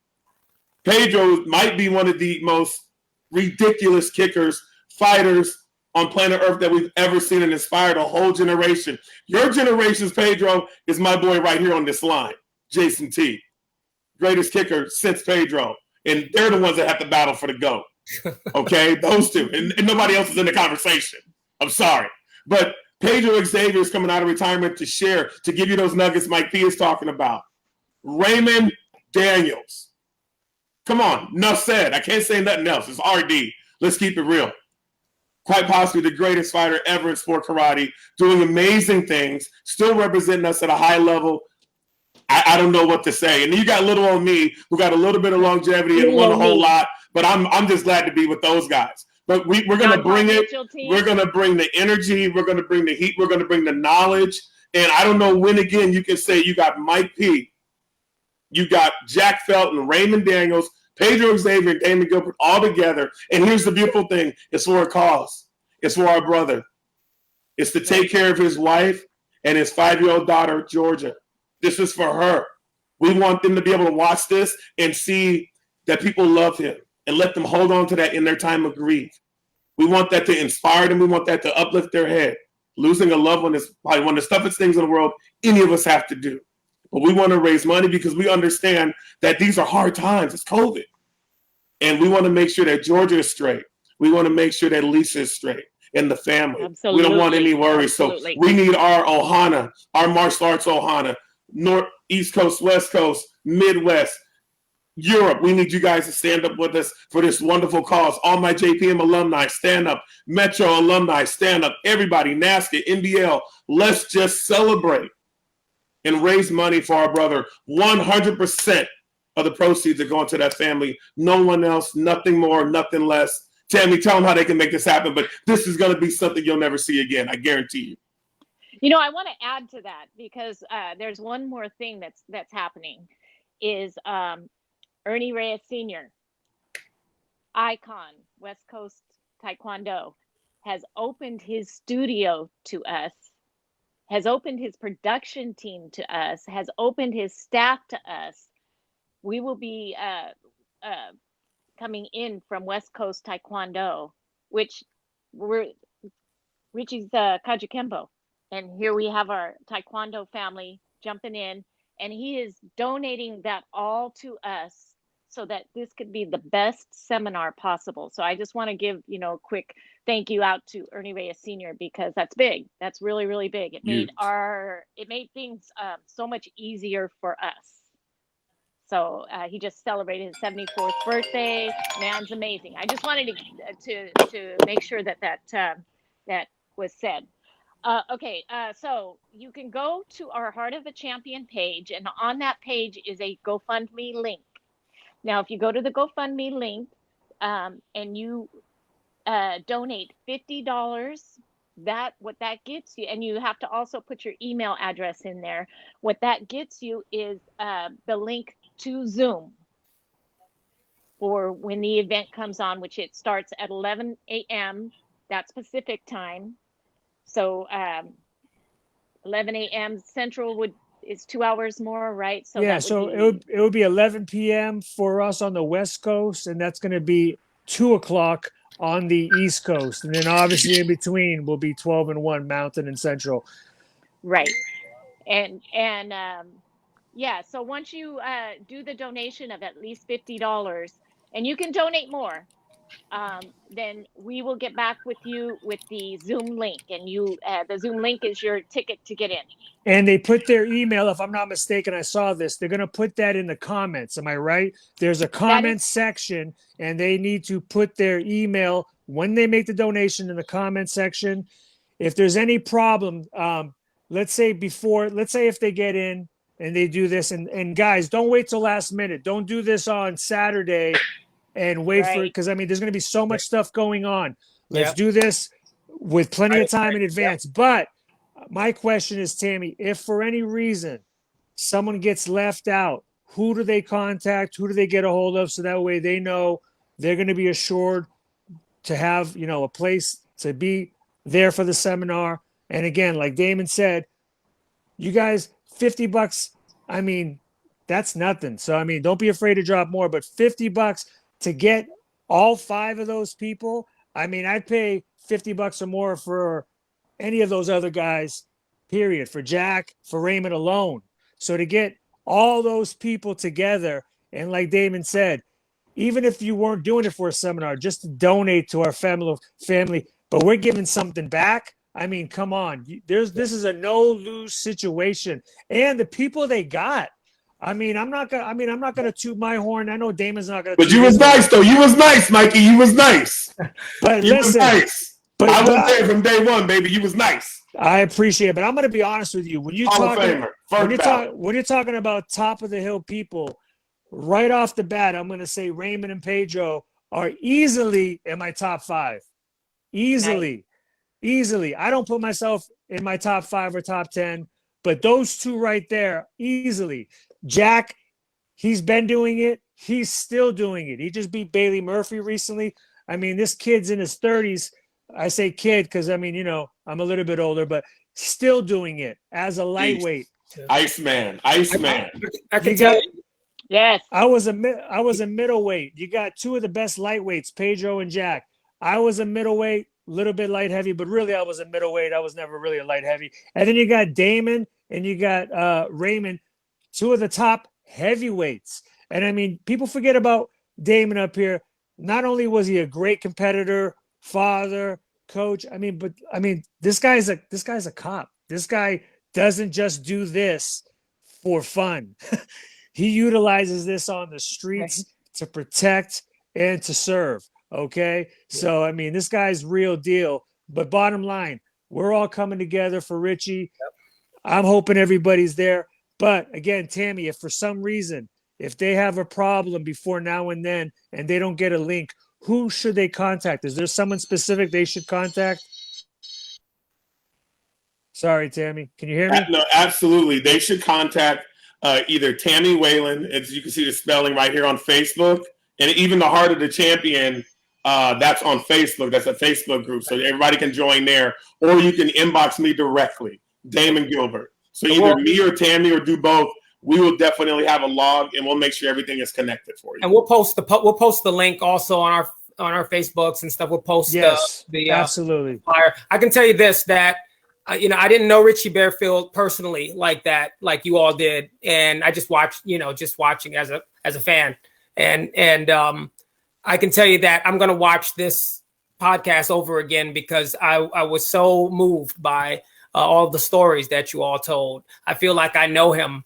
Pedro might be one of the most ridiculous kickers, fighters on planet Earth that we've ever seen and inspired a whole generation. Your generation's Pedro is my boy right here on this line, Jason T. Greatest kicker since Pedro. And they're the ones that have to battle for the GOAT. Okay? Those two. And nobody else is in the conversation. I'm sorry. But Pedro Xavier is coming out of retirement to share, to give you those nuggets Mike P is talking about. Raymond Daniels. Come on, enough said. I can't say nothing else. It's RD. Let's keep it real. Quite possibly the greatest fighter ever in sport karate, doing amazing things, still representing us at a high level. I don't know what to say. And then you got little old me, who got a little bit of longevity and won a whole lot. But I'm just glad to be with those guys. But we're going to bring it. We're going to bring the energy. We're going to bring the heat. We're going to bring the knowledge. And I don't know when again you can say you got Mike P., you got Jack Felton, Raymond Daniels, Pedro Xavier, and Damon Gilbert all together. And here's the beautiful thing. It's for a cause. It's for our brother. It's to take care of his wife and his 5-year-old daughter, Georgia. This is for her. We want them to be able to watch this and see that people love him and let them hold on to that in their time of grief. We want that to inspire them. We want that to uplift their head. Losing a loved one is probably one of the toughest things in the world any of us have to do. But we want to raise money because we understand that these are hard times. It's COVID. And we want to make sure that Georgia is straight. We want to make sure that Lisa is straight and the family. Absolutely. We don't want any worries. Absolutely. So we need our Ohana, our martial arts Ohana, North, East Coast, West Coast, Midwest, Europe. We need you guys to stand up with us for this wonderful cause. All my JPM alumni, stand up. Metro alumni, stand up. Everybody, NASCA, NBL, let's just celebrate and raise money for our brother. 100% of the proceeds are going to that family. No one else, nothing more, nothing less. Tammy, tell them how they can make this happen, but this is going to be something you'll never see again. I guarantee you. You know, I want to add to that because there's one more thing that's happening is Ernie Reyes Sr., icon, West Coast Taekwondo, has opened his studio to us, has opened his production team to us, has opened his staff to us. We will be coming in from West Coast Taekwondo, which we're Richie's Kajikembo. And here we have our Taekwondo family jumping in, and he is donating that all to us so that this could be the best seminar possible. So I just want to give, a quick thank you out to Ernie Reyes Sr. because that's big. That's really, really big. It made things so much easier for us. So he just celebrated his 74th birthday. Man's amazing. I just wanted to make sure that was said. Okay, so you can go to our Heart of a Champion page, and on that page is a GoFundMe link. Now, if you go to the GoFundMe link and you donate $50, what that gets you, and you have to also put your email address in there. What that gets you is the link to Zoom for when the event comes on, which it starts at 11 a.m. That's Pacific time. So 11 a.m. Central is 2 hours more, right? So yeah, it would be 11 p.m. for us on the West Coast, and that's going to be 2 o'clock on the East Coast, and then obviously in between will be 12 and 1 Mountain and Central. Right, and yeah. So once you do the donation of at least $50, and you can donate more. Then we will get back with you with the Zoom link, and the Zoom link is your ticket to get in. And they put their email, if I'm not mistaken, I saw this, they're going to put that in the comments. Am I right? There's a comment section, and they need to put their email when they make the donation in the comment section. If there's any problem, let's say if they get in and they do this, and guys, don't wait till last minute. Don't do this on Saturday and wait for it, because there's going to be so much stuff going on. Let's do this with plenty of time in advance. But my question is, Tammy, if for any reason someone gets left out, who do they contact? Who do they get a hold of? So that way they know they're going to be assured to have, a place to be there for the seminar. And again, like Damon said, you guys, $50, that's nothing. So, don't be afraid to drop more, but $50 to get all 5 of those people, I'd pay $50 or more for any of those other guys, period, for Jack, for Raymond alone. So to get all those people together, and like Damon said, even if you weren't doing it for a seminar, just to donate to our family, but we're giving something back. Come on. This is a no-lose situation. And the people they got, I'm not gonna toot my horn. I know Damon's not gonna. But you was nice though. You was nice, Mikey. You was nice. But you listen, was nice. I was there from day one, baby. You was nice. I appreciate it, but I'm gonna be honest with you. When you Hall of Famer. when you're talking about top of the hill people, right off the bat, I'm gonna say Raymond and Pedro are easily in my top 5. Easily. I don't put myself in my top 5 or top 10, but those two right there, easily. Jack, he's been doing it. He's still doing it. He just beat Bailey Murphy recently. I mean, this kid's in his 30s. I say kid because, I mean, I'm a little bit older, but still doing it as a lightweight. Iceman. I can tell you. Yes. I was a middleweight. You got two of the best lightweights, Pedro and Jack. I was a middleweight, a little bit light heavy, but really I was a middleweight. I was never really a light heavy. And then you got Damon and you got Raymond, two of the top heavyweights. And I mean, people forget about Damon up here. Not only was he a great competitor, father, coach, but this guy's a cop. This guy doesn't just do this for fun. He utilizes this on the streets to protect and to serve. Okay. So, this guy's real deal. But bottom line, we're all coming together for Richie. Yep. I'm hoping everybody's there. But again, Tammy, if for some reason, if they have a problem before now and then and they don't get a link, who should they contact? Is there someone specific they should contact? Sorry, Tammy. Can you hear me? No, absolutely. They should contact either Tammy Whalen, as you can see the spelling right here on Facebook, and even the Heart of the Champion, that's on Facebook. That's a Facebook group, so everybody can join there. Or you can inbox me directly, Damon Gilbert. So either me or Tammy or do both. We will definitely have a log, and we'll make sure everything is connected for you. And we'll post the link also on our Facebooks and stuff. We'll post the absolutely flyer. I can tell you this, that I didn't know Richie Bearfield personally like that, like you all did, and I just watched, just watching as a fan, and I can tell you that I'm going to watch this podcast over again because I was so moved by all the stories that you all told. I feel like I know him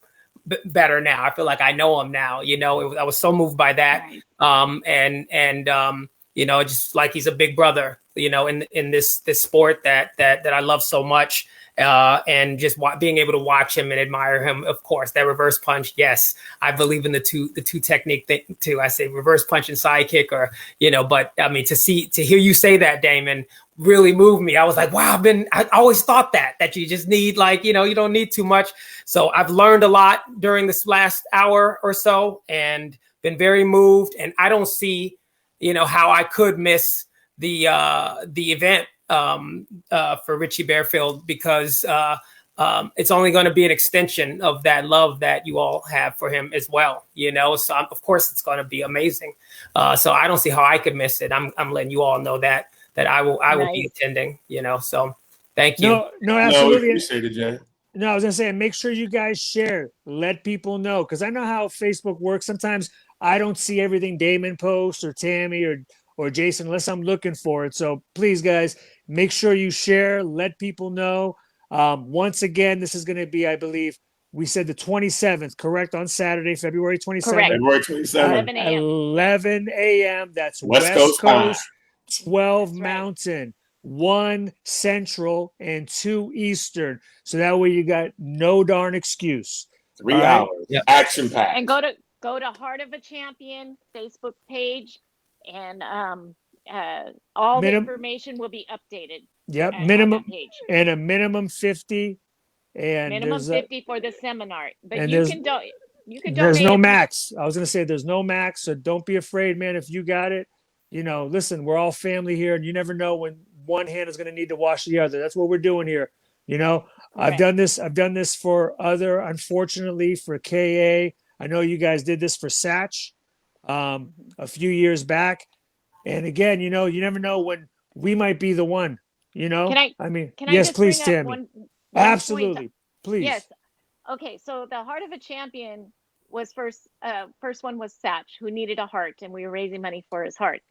better now. I feel like I know him now. I was so moved by that, just like he's a big brother. In this sport that I love so much, and just being able to watch him and admire him. Of course, that reverse punch. Yes, I believe in the two technique thing too. I say reverse punch and sidekick, or But to hear you say that, Damon, really moved me. I was like, wow, I always thought that you just need you don't need too much. So I've learned a lot during this last hour or so, and been very moved. And I don't see how I could miss the event for Richie Bearfield, because it's only going to be an extension of that love that you all have for him as well. So of course it's going to be amazing. So I don't see how I could miss it. I'm letting you all know that I will be attending. So thank you. No, absolutely. No, appreciate it, Jay. No, I was gonna say, make sure you guys share, let people know, because I know how Facebook works. Sometimes I don't see everything Damon posts or Tammy or Jason unless I'm looking for it. So please, guys, make sure you share, let people know. Once again, this is going to be, I believe, we said the 27th, correct? On Saturday, February 27th. Correct. February 27th. 11 a.m. That's West Coast 12 That's Mountain, 1 Central, and 2 Eastern. So that way you got no darn excuse. 3 hours. Yep. Action packed. And go to Heart of a Champion Facebook page, and all the information will be updated. Yep, minimum and a minimum 50, and minimum 50 for the seminar. But you can donate. There's no max. I was gonna say there's no max, so don't be afraid, man. If you got it, listen, we're all family here, and you never know when one hand is gonna need to wash the other. That's what we're doing here. I've done this for other, unfortunately, for KA. I know you guys did this for Satch a few years back. And again, you never know when we might be the one, Can I yes, please, Tammy. One absolutely. Point? Please. Yes. Okay. So the Heart of a Champion was first one was Satch, who needed a heart, and we were raising money for his heart.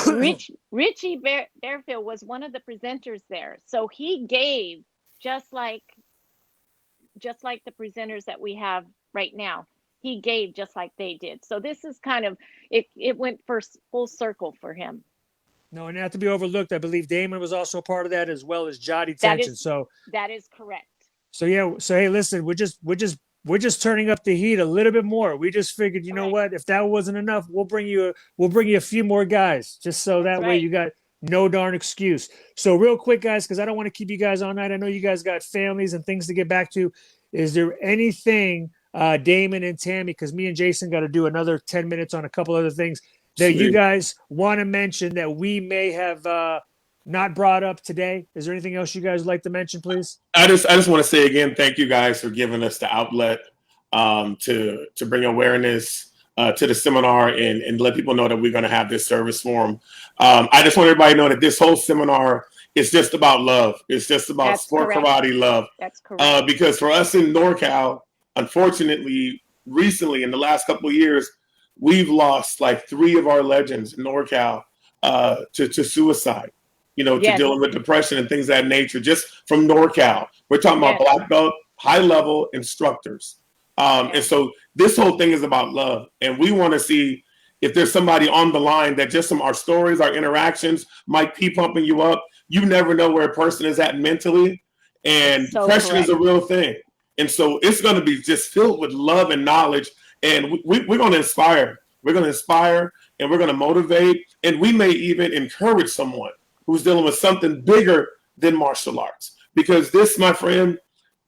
Richie Bearfield was one of the presenters there. So he gave just like the presenters that we have right now. he gave just like they did. So this is kind of it went first full circle for him. No, and not to be overlooked, I believe Damon was also a part of that, as well as Jotty That Tension. is So correct. so yeah, so hey, listen, we're just turning up the heat a little bit more. We just figured, you know Right. what, if that wasn't enough, we'll bring you a few more guys, just so That's that way right. you got no darn excuse. So real quick, guys, because I don't want to keep you guys all night. I know you guys got families and things to get back to. Is there anything, Damon and Tammy, because me and Jason got to do another 10 minutes on a couple other things that you Sweet. guys want to mention that we may have not brought up today? Is there anything else you guys would like to mention, please? I just want to say again, thank you guys for giving us the outlet to bring awareness to the seminar and let people know that we're going to have this service forum. I just want everybody to know that this whole seminar is just about love. It's just about That's sport correct. karate love. That's correct. Because for us in NorCal, unfortunately, recently in the last couple of years, we've lost like 3 of our legends in NorCal to suicide. You know, to Yes. dealing with depression and things of that nature, just from NorCal. We're talking about Yes. black belt, high level instructors. And so this whole thing is about love. And we want to see if there's somebody on the line that just from our stories, our interactions might be pumping you up. You never know where a person is at mentally. And So depression is a correct. real thing. And so it's going to be just filled with love and knowledge. And we're going to inspire. We're going to inspire and we're going to motivate. And we may even encourage someone who's dealing with something bigger than martial arts. Because this, my friend,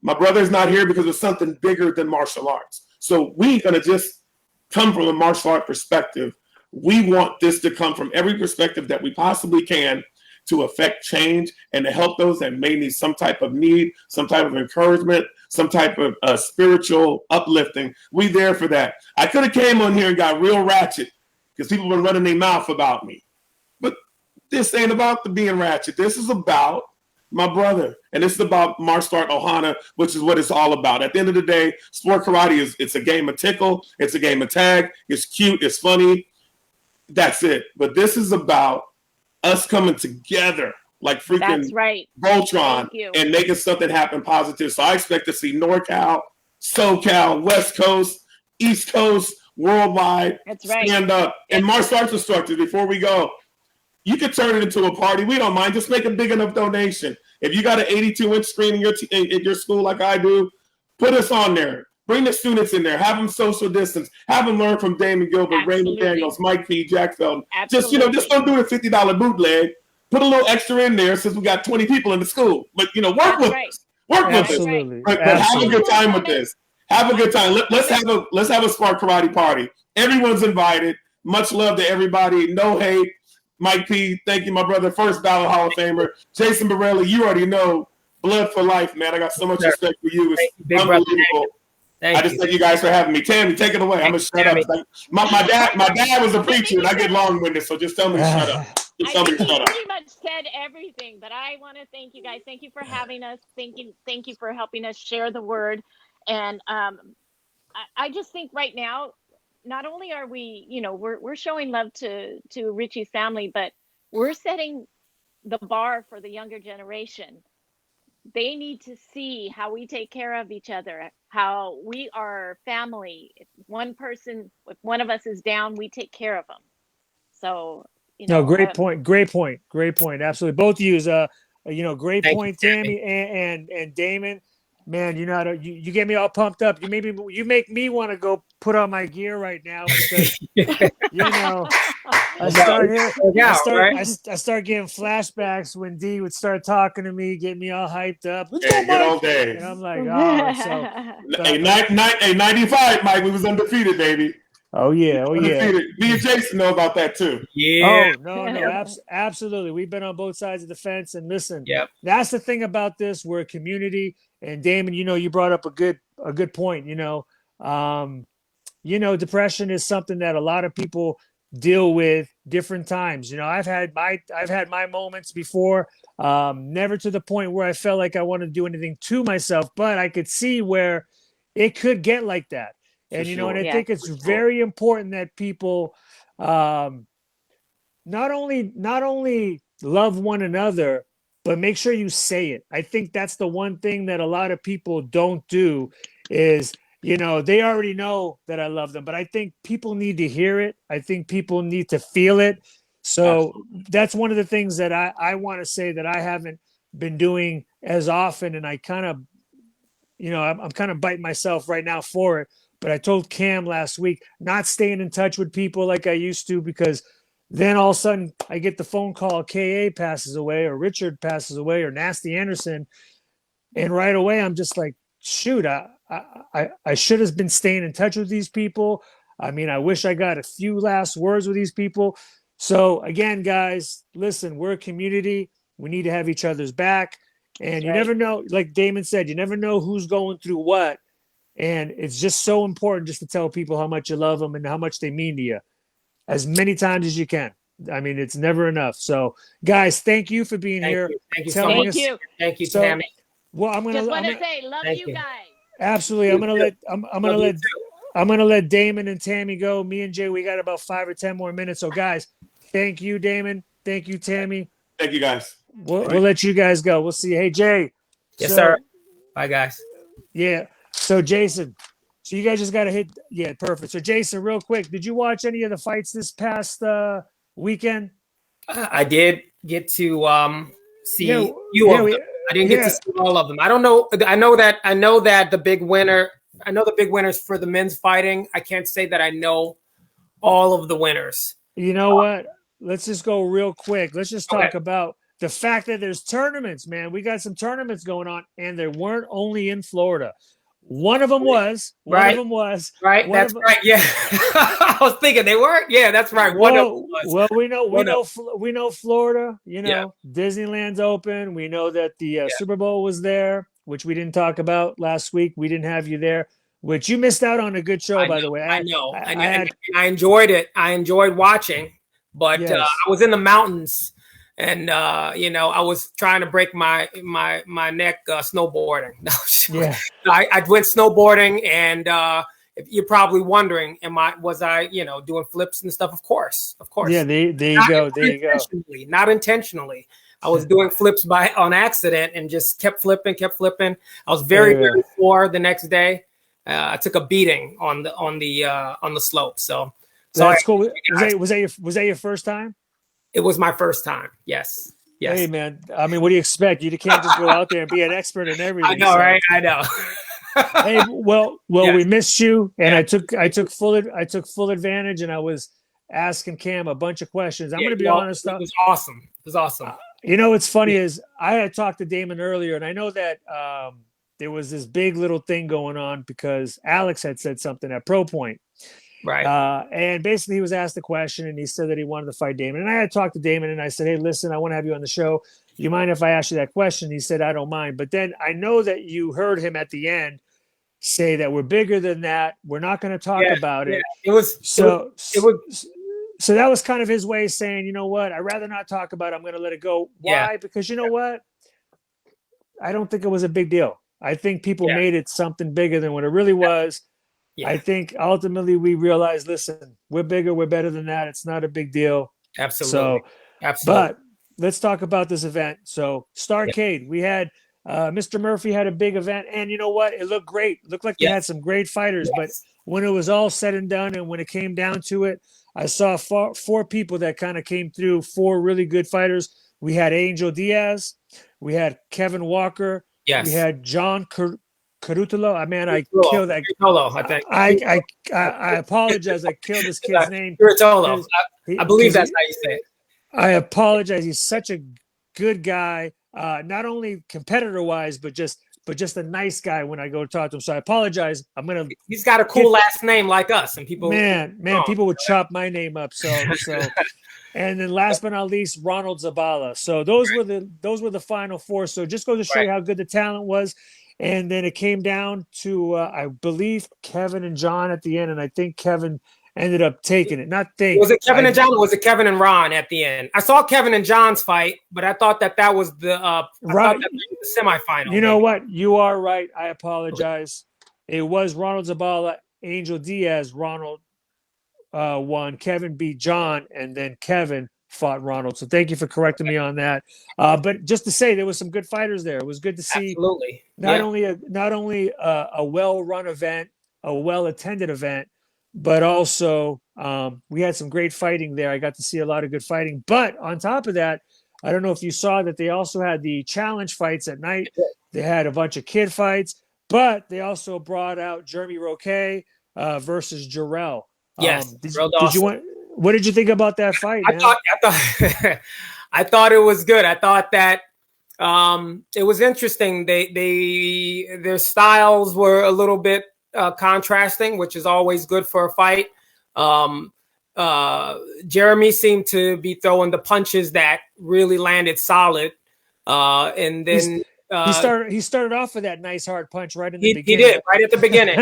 my brother's not here because of something bigger than martial arts. So we ain't gonna just come from a martial art perspective. We want this to come from every perspective that we possibly can to affect change and to help those that may need some type of need, some type of encouragement, some type of spiritual uplifting. We there for that. I could have came on here and got real ratchet because people been running their mouth about me. But this ain't about the being ratchet. This is about my brother. And this is about martial art ohana, which is what it's all about. At the end of the day, sport karate it's a game of tickle. It's a game of tag. It's cute. It's funny. That's it. But this is about us coming together like freaking That's right. Voltron Thank you. and making something happen positive. So I expect to see NorCal, SoCal, West Coast, East Coast, worldwide, That's right. stand up. And martial arts instructors, before we go, you can turn it into a party. We don't mind. Just make a big enough donation. If you got an 82-inch screen in your school like I do, put us on there. Bring the students in there. Have them social distance. Have them learn from Damon Gilbert, Raymond Absolutely. Daniels, Mike P. Jack Felton. Absolutely. Just don't do a $50 bootleg. Put a little extra in there since we got 20 people in the school. But work That's with right. us. Work with us. Absolutely. But have a Absolutely. good time with this. Have a good time. Let's have a Spark Karate party. Everyone's invited. Much love to everybody. No hate. Mike P, thank you, my brother. First ballot Hall of Famer. Jason Borelli, you already know. Blood for life, man. I got so much respect for you. It's unbelievable. I just thank you guys for having me. Tammy, take it away. I'm gonna shut up. Like, my dad was a preacher, and I get long-winded, so just tell me to shut up. Just tell me to shut up. Pretty much said everything, but I want to thank you guys. Thank you for having us. Thank you for helping us share the word. And I just think right now, not only are we, we're showing love to Richie's family, but we're setting the bar for the younger generation. They need to see how we take care of each other, how we are family. If one of us is down, we take care of them. So, No, great point. Great point. Great point. Absolutely. Both of you is great point, Tammy and Damon. Man, you get me all pumped up. You make me want to go put on my gear right now because I start getting flashbacks when D would start talking to me, get me all hyped up. Let's go, good old Mike. days. And I'm like, oh, Hey, 95, Mike, we was undefeated, baby. Oh yeah. Me and Jason know about that too. Yeah. Oh no, absolutely. We've been on both sides of the fence, and listen, Yep. That's the thing about this. We're a community, and Damon, you brought up a good point. Depression is something that a lot of people deal with different times. I've had my moments before, never to the point where I felt like I wanted to do anything to myself, but I could see where it could get like that. And, and I think it's very important that people not only love one another, but make sure you say it. I think that's the one thing that a lot of people don't do is you know, they already know that I love them, but I think people need to hear it. I think people need to feel it. So Absolutely. that's one of the things that I want to say that I haven't been doing as often. And I kind of, you know, I'm kind of biting myself right now for it. But I told Cam last week not staying in touch with people like I used to, because then all of a sudden I get the phone call, KA passes away or Richard passes away or Nasty Anderson. And right away I'm just like, shoot, I should have been staying in touch with these people. I mean, I wish I got a few last words with these people. So again, guys, listen, we're a community. We need to have each other's back. And That's you right. never know, like Damon said, you never know who's going through what. And it's just so important just to tell people how much you love them and how much they mean to you as many times as you can. I mean, it's never enough. So, guys, thank you for being Thank here. you. Thank you so telling much. Thank us. you. Thank you, So, Tammy. Well, I'm Just want gonna to say, love Thank you you. guys. absolutely. I'm gonna You let Love you too. I'm gonna let Damon and Tammy go. Me and Jay, we got about 5 or 10 more minutes. So, guys, thank you, Damon. Thank you, Tammy. Thank you, guys. We'll let you guys go. We'll see you. Hey, Jay. Yes, So, sir. Bye, guys. yeah. So, Jason. So you guys just got to hit. Yeah, perfect. So, Jason, real quick, did you watch any of the fights this past weekend? I did get to see Yeah, few yeah, of them. I didn't get to see all of them. I don't know. I know that the big winner. I know the big winners for the men's fighting. I can't say that I know all of the winners. You know what? Let's just go real quick. Let's just Okay. talk about the fact that there's tournaments, man. We got some tournaments going on, and they weren't only in Florida. One of them was. One Right. of them was. Right. One That's of, right. Yeah. I was thinking they weren't. Yeah, that's right. One of them was. well, we know Florida. You Yeah. know, Disneyland's open. We know that the Yeah. Super Bowl was there, which we didn't talk about last week. We didn't have you there, which you missed out on a good show, by the way. I know. I And had, I enjoyed it. I enjoyed watching, but yes. I was in the mountains, and you know, I was trying to break my neck snowboarding. No, Yeah. I went snowboarding, and if you're probably wondering, was I you know doing flips and stuff? Of course. Yeah, there you go. There you go. Not intentionally. I was doing flips on accident and just kept flipping. I was very sore the next day. I took a beating on the slope. So that's cool. Was that your first time? It was my first time. Yes. Hey man, I mean, what do you expect? You can't just go out there and be an expert in everything. I know, right? I know. Hey, well, Yes. we missed you, and Yeah. I took full advantage, and I was asking Cam a bunch of questions. I'm Yeah, going to be well, honest. It was awesome. It was awesome. You know, what's funny is I had talked to Damon earlier, and I know that there was this big little thing going on because Alex had said something at Pro Point. Right. And basically he was asked a question and he said that he wanted to fight Damon. And I had talked to Damon and I said, hey, listen, I want to have you on the show. You mind if I ask you that question? He said, I don't mind. But then I know that you heard him at the end say that we're bigger than that. We're not going to talk about it. It was so that was kind of his way of saying, you know what, I'd rather not talk about it. I'm going to let it go. Why? Yeah. Because you know what? I don't think it was a big deal. I think people made it something bigger than what it really was. Yeah. I think ultimately we realized, listen, we're bigger, we're better than that. It's not a big deal. Absolutely. But let's talk about this event. So Starrcade, we had Mr. Murphy had a big event, and you know what? It looked great. It looked like they had some great fighters, but when it was all said and done and when it came down to it, I saw four people that kind of came through, four really good fighters. We had Angel Diaz, we had Kevin Walker, we had John Carutolo. I mean, I killed that. I apologize. I killed this kid's name. Carutolo. I believe that's how you say it. I apologize. He's such a good guy, not only competitor-wise, but just a nice guy when I go talk to him. So I apologize. He's got a cool last name like us, and people. Man, people would chop my name up. So. And then last but not least, Ronald Zabala. So those were the final four. So just go to show you how good the talent was. And then it came down to, I believe, Kevin and John at the end. And I think Kevin ended up taking it. Was it Kevin and John or was it Kevin and Ron at the end? I saw Kevin and John's fight, but I thought that was the semifinal. You know what? You are right. I apologize. It was Ronald Zabala, Angel Diaz, Ronald won. Kevin beat John, and then Kevin fought Ronald. So thank you for correcting me on that. But just to say, there was some good fighters there. It was good to see. Absolutely. Not only a well-run event, a well-attended event, but also we had some great fighting there. I got to see a lot of good fighting. But on top of that, I don't know if you saw that they also had the challenge fights at night. They had a bunch of kid fights, but they also brought out Jeremy Roque versus Jarrell. Yes, Did you want? What did you think about that fight, man? I thought it was good. I thought that it was interesting. Their styles were a little bit contrasting, which is always good for a fight. Jeremy seemed to be throwing the punches that really landed solid, and then he started off with that nice hard punch right in the beginning. He did right at the beginning,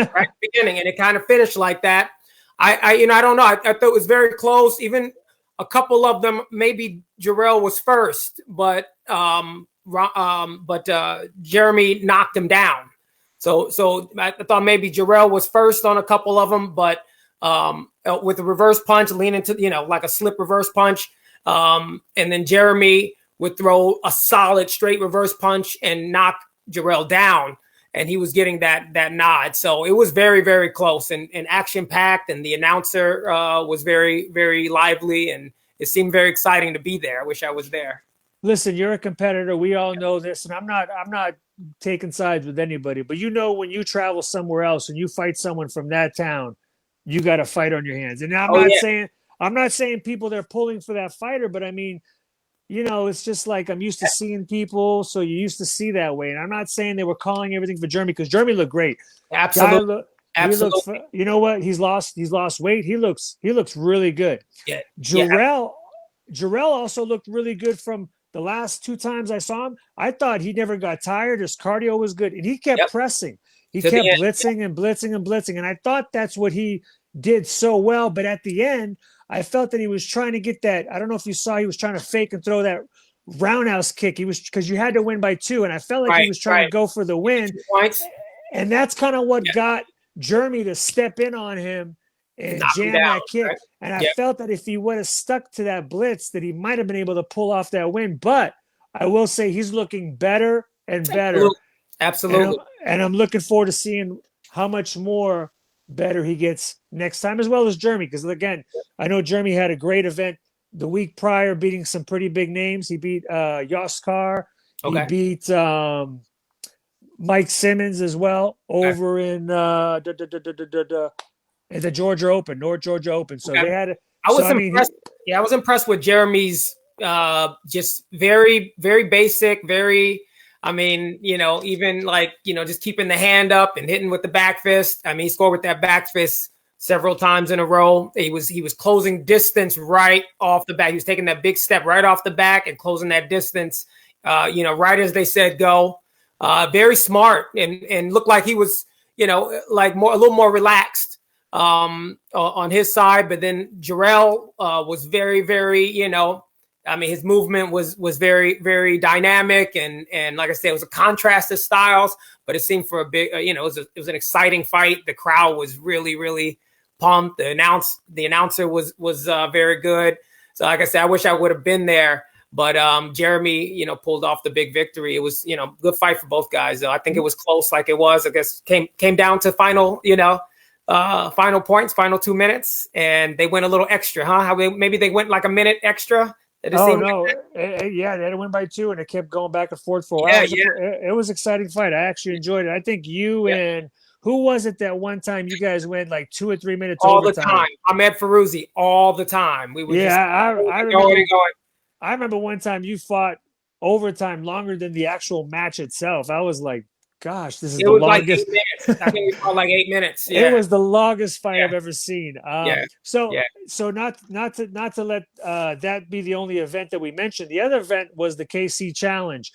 and it kind of finished like that. I don't know. I thought it was very close. Even a couple of them, maybe Jarrell was first, but Jeremy knocked him down. So I thought maybe Jarrell was first on a couple of them, but with the reverse punch, leaning to like a slip reverse punch, and then Jeremy would throw a solid straight reverse punch and knock Jarrell down. And he was getting that nod. So it was very, very close and action-packed. And the announcer was very, very lively. And it seemed very exciting to be there. I wish I was there. Listen, you're a competitor. We all know this. And I'm not taking sides with anybody. But when you travel somewhere else and you fight someone from that town, you got a fight on your hands. And I'm not saying people they're pulling for that fighter. But, I mean, it's just like I'm used to seeing people, so you used to see that way. And I'm not saying they were calling everything for Jeremy because Jeremy looked great. Absolutely. Absolutely. You know what? He's lost weight. He looks really good. Yeah. Jarrell also looked really good from the last 2 times I saw him. I thought he never got tired. His cardio was good, and he kept pressing. He kept blitzing and blitzing and blitzing, and I thought that's what he did so well. But at the end, I felt that he was trying to get that. I don't know if you saw, he was trying to fake and throw that roundhouse kick. He was, because you had to win by 2, and I felt like he was trying to go for the win. And that's kind of what got Jeremy to step in on him and jam that kick. Right? And I felt that if he would have stuck to that blitz, that he might have been able to pull off that win. But I will say he's looking better and better. Absolutely. And I'm looking forward to seeing how much more better he gets next time, as well as Jeremy. Because again, I know Jeremy had a great event the week prior, beating some pretty big names. He beat Yoskar. Okay. He beat Mike Simmons as well over in the Georgia Open, North Georgia Open. So they had. I was impressed with Jeremy's just very, very basic, very. I mean, even like, just keeping the hand up and hitting with the back fist. I mean, he scored with that back fist several times in a row. He was closing distance right off the back. He was taking that big step right off the back and closing that distance, right as they said go. Very smart and looked like he was, like a little more relaxed on his side. But then Jarrell was very, very, I mean, his movement was very, very dynamic, and like I said, it was a contrast of styles. But it seemed for a big, it was an exciting fight. The crowd was really, really pumped. The announcer was very good. So, like I said, I wish I would have been there. But Jeremy, pulled off the big victory. It was, good fight for both guys. I think it was close, like it was. I guess came down to final, final points, final 2 minutes, and they went a little extra, huh? How maybe they went like a minute extra. Oh no! Yeah, they had to win by 2, and it kept going back and forth for a while. It was an exciting fight. I actually enjoyed it. I think you and who was it that one time you guys went like 2 or 3 minutes all overtime? The time. Ahmed Feruzzi all the time. We were I remember one time you fought overtime longer than the actual match itself. I was like, gosh, this is the longest. Like 8 minutes. I think we fought like 8 minutes. Yeah. It was the longest fight I've ever seen. So not to let that be the only event that we mentioned. The other event was the KC Challenge,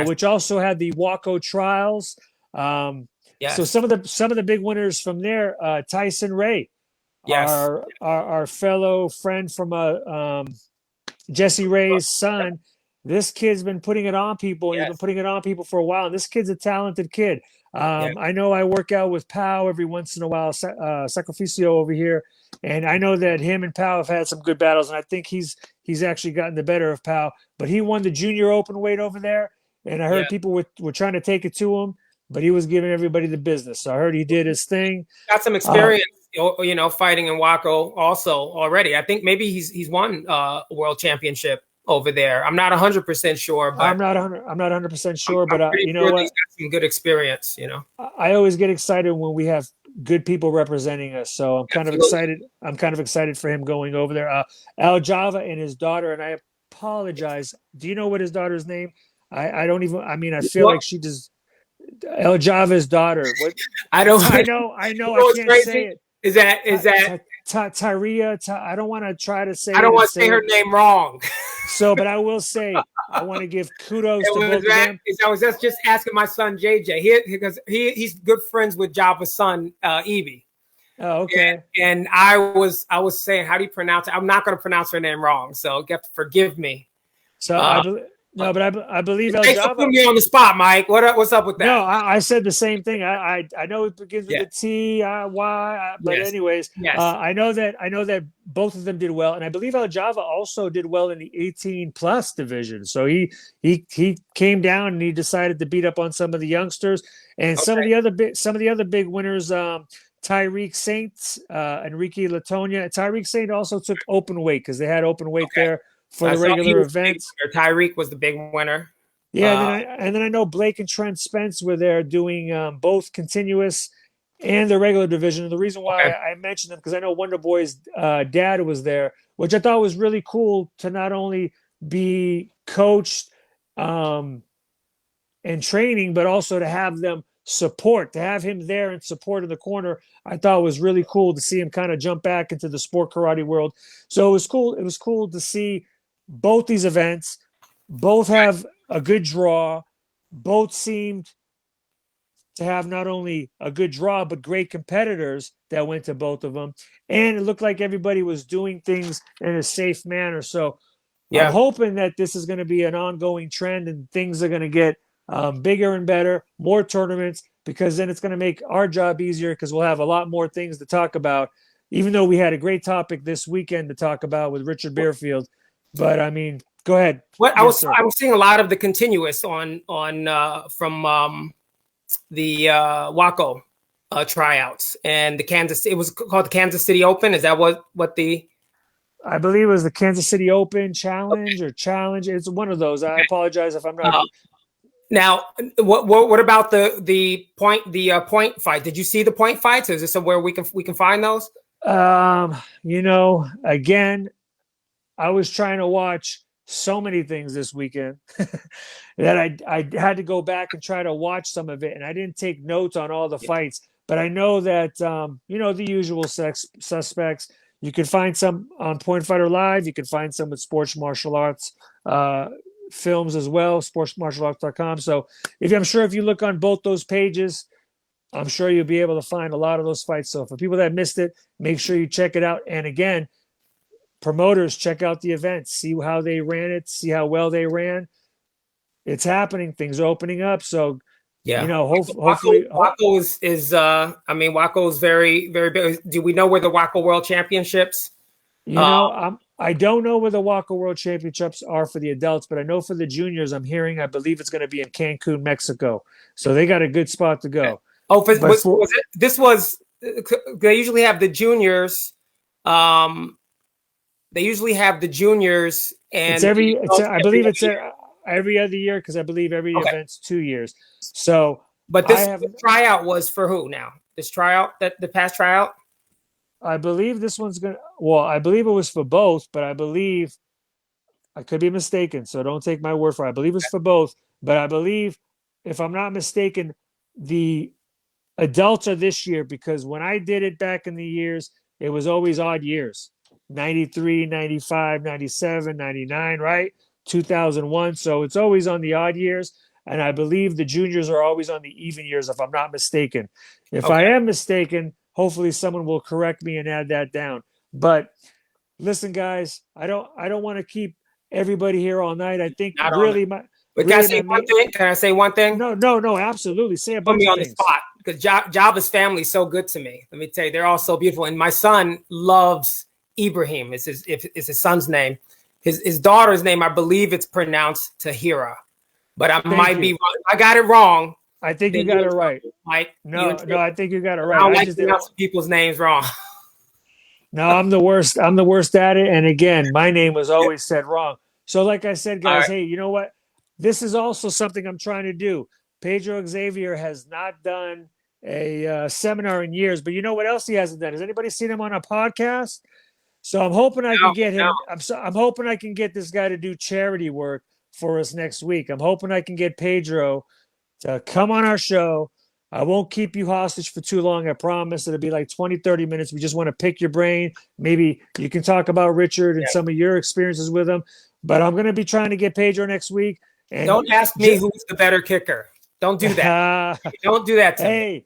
which also had the Waco Trials. So some of the big winners from there, Tyson Ray, our fellow friend from Jesse Ray's son. This kid's been putting it on people. He's been putting it on people for a while. And this kid's a talented kid. I know I work out with Pau every once in a while, Sacrificio over here. And I know that him and Pau have had some good battles. And I think he's actually gotten the better of Pau. But he won the junior open weight over there. And I heard people were trying to take it to him. but he was giving everybody the business. So I heard he did his thing. Got some experience, fighting in Waco also already. I think maybe he's won a world championship over there. I'm not 100% sure, but I'm not 100% sure, but you know what? He's got some good experience. I always get excited when we have good people representing us. So I'm kind of excited. I'm kind of excited for him going over there. Al Java and his daughter, and I apologize. Do you know what his daughter's name? I don't even. I mean, I feel like she just El Java's daughter. What? I know. I can't say it. Is that Tyria? I don't want to try to say. I don't want to say her name wrong. So, but I will say, I want to give kudos to both of them. I was just asking my son JJ because he's good friends with Java's son Evie. Oh, okay. And I was saying, how do you pronounce it? I'm not going to pronounce her name wrong, so you have to forgive me. So I believe El Java. Put me on the spot, Mike. What's up with that? No, I said the same thing. I know it begins with a T, Y, but anyways, I know that both of them did well, and I believe El Java also did well in the 18+ division. So he came down and he decided to beat up on some of the youngsters and some of the other big winners. Tyreek Saint, Enrique Latonia. Tyreek Saint also took open weight because they had open weight there for the regular events. Tyreek was the big winner. Yeah, and then I know Blake and Trent Spence were there doing both continuous and the regular division. And the reason why I mentioned them because I know Wonder Boy's dad was there, which I thought was really cool to not only be coached and training, but also to have them support, to have him there and support in the corner. I thought was really cool to see him kind of jump back into the sport karate world. So it was cool. It was cool to see both these events. Both have a good draw. Both seemed to have not only a good draw, but great competitors that went to both of them. And it looked like everybody was doing things in a safe manner. So I'm hoping that this is going to be an ongoing trend and things are going to get bigger and better, more tournaments, because then it's going to make our job easier because we'll have a lot more things to talk about, even though we had a great topic this weekend to talk about with Richard Beerfield. But I mean, go ahead. I was seeing a lot of the continuous from the Waco tryouts and the Kansas. It was called the Kansas City Open. Is that what the? I believe it was the Kansas City Open Challenge or Challenge. It's one of those. I apologize if I'm not. Now, what about the point fight? Did you see the point fights? Is this somewhere we can find those? Again, I was trying to watch so many things this weekend that I had to go back and try to watch some of it, and I didn't take notes on all the fights. But I know that the usual suspects. You can find some on Point Fighter Live. You can find some with Sports Martial Arts films as well, sportsmartialarts.com. So I'm sure if you look on both those pages, I'm sure you'll be able to find a lot of those fights. So for people that missed it, make sure you check it out. And again, promoters, check out the events, see how they ran it, see how well they ran. It's happening. Things are opening up. So, hopefully. Waco is Waco is very, very big. Do we know where the Waco World Championships? I don't know where the Waco World Championships are for the adults, but I know for the juniors, I believe it's going to be in Cancun, Mexico. So they got a good spot to go. Oh, they usually have the juniors. They usually have the juniors, and I believe it's every other year because I believe every event's 2 years. So, but this tryout was for who now? This tryout, the past tryout. I believe this one's going to, I believe it was for both, but I believe I could be mistaken. So don't take my word for it. I believe it's for both, but I believe, if I'm not mistaken, the adults are this year because when I did it back in the years, it was always odd years, 93, 95, 97, 99, right? 2001. So it's always on the odd years. And I believe the juniors are always on the even years, if I'm not mistaken. If I am mistaken, hopefully someone will correct me and add that down. But listen, guys, I don't want to keep everybody here all night. I think can I say one thing? Can I say one thing? No, absolutely. Say a bunch of things. Put me on the spot because Java's family is so good to me. Let me tell you, they're all so beautiful. And my son loves Ibrahim. It's his son's name. His daughter's name, I believe it's pronounced Tahira, but I might be wrong. I got it wrong. I think you then got you're it in right. trouble, Mike. No, I think you got it I right. don't I like just didn't. pronouncing people's names wrong. No, I'm the worst. I'm the worst at it. And again, my name was always said wrong. So, like I said, All guys, right. hey, you know what? This is also something I'm trying to do. Pedro Xavier has not done a seminar in years, but you know what else he hasn't done? Has anybody seen him on a podcast? So I'm hoping I can No, get no. him. I'm hoping I can get this guy to do charity work for us next week. I'm hoping I can get Pedro to come on our show. I won't keep you hostage for too long. I promise it'll be like 20, 30 minutes. We just want to pick your brain. Maybe you can talk about Richard and Yeah. some of your experiences with him. But I'm going to be trying to get Pedro next week. And Don't ask me who's the better kicker. Don't do that. Don't do that to me. Hey,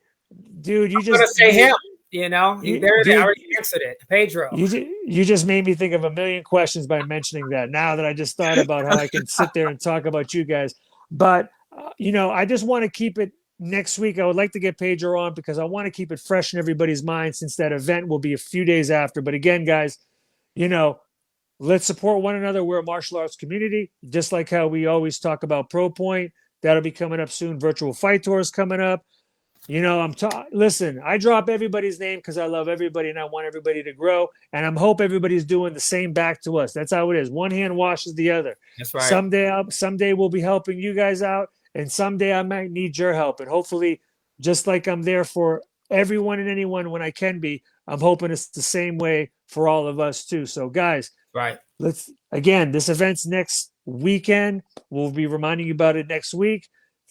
dude, you I'm gonna just say him. You know, I dude, already answered it. Pedro. you just made me think of a million questions by mentioning that. Now that I just thought about how I can sit there and talk about you guys, but I just want to keep it next week. I would like to get Pedro on because I want to keep it fresh in everybody's mind since that event will be a few days after. But again, guys, let's support one another. We're a martial arts community, just like how we always talk about Pro Point. That'll be coming up soon. Virtual Fight Tour is coming up. Listen, I drop everybody's name because I love everybody and I want everybody to grow. And I hope everybody's doing the same back to us. That's how it is. One hand washes the other. That's right. Someday we'll be helping you guys out, and someday I might need your help. And hopefully, just like I'm there for everyone and anyone when I can be, I'm hoping it's the same way for all of us too. So, guys, right. This event's next weekend. We'll be reminding you about it next week.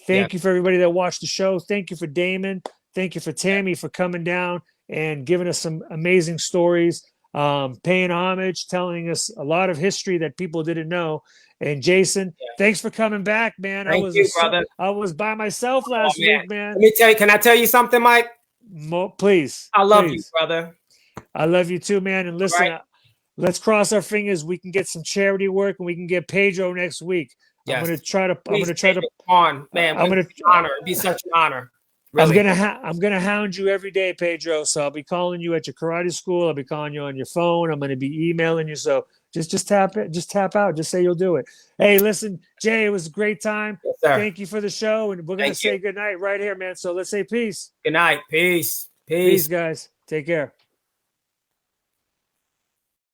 Thank you for everybody that watched the show. Thank you for Damon. Thank you for Tammy for coming down and giving us some amazing stories, paying homage, telling us a lot of history that people didn't know. And Jason, thanks for coming back, man. Thank you, brother. I was by myself last week, man. Let me tell you, can I tell you something, Mike? Please. I love you, brother. I love you too, man. And listen, let's cross our fingers. We can get some charity work and we can get Pedro next week. Yes. I'm gonna try to on, man. It'd be such an honor. Really. I'm gonna hound you every day, Pedro. So I'll be calling you at your karate school. I'll be calling you on your phone. I'm gonna be emailing you. So just tap it. Just tap out. Just say you'll do it. Hey, listen, Jay, it was a great time. Yes, sir. Thank you for the show, and we're gonna say good night right here, man. So let's say peace. Good night. Peace. Peace, guys. Take care.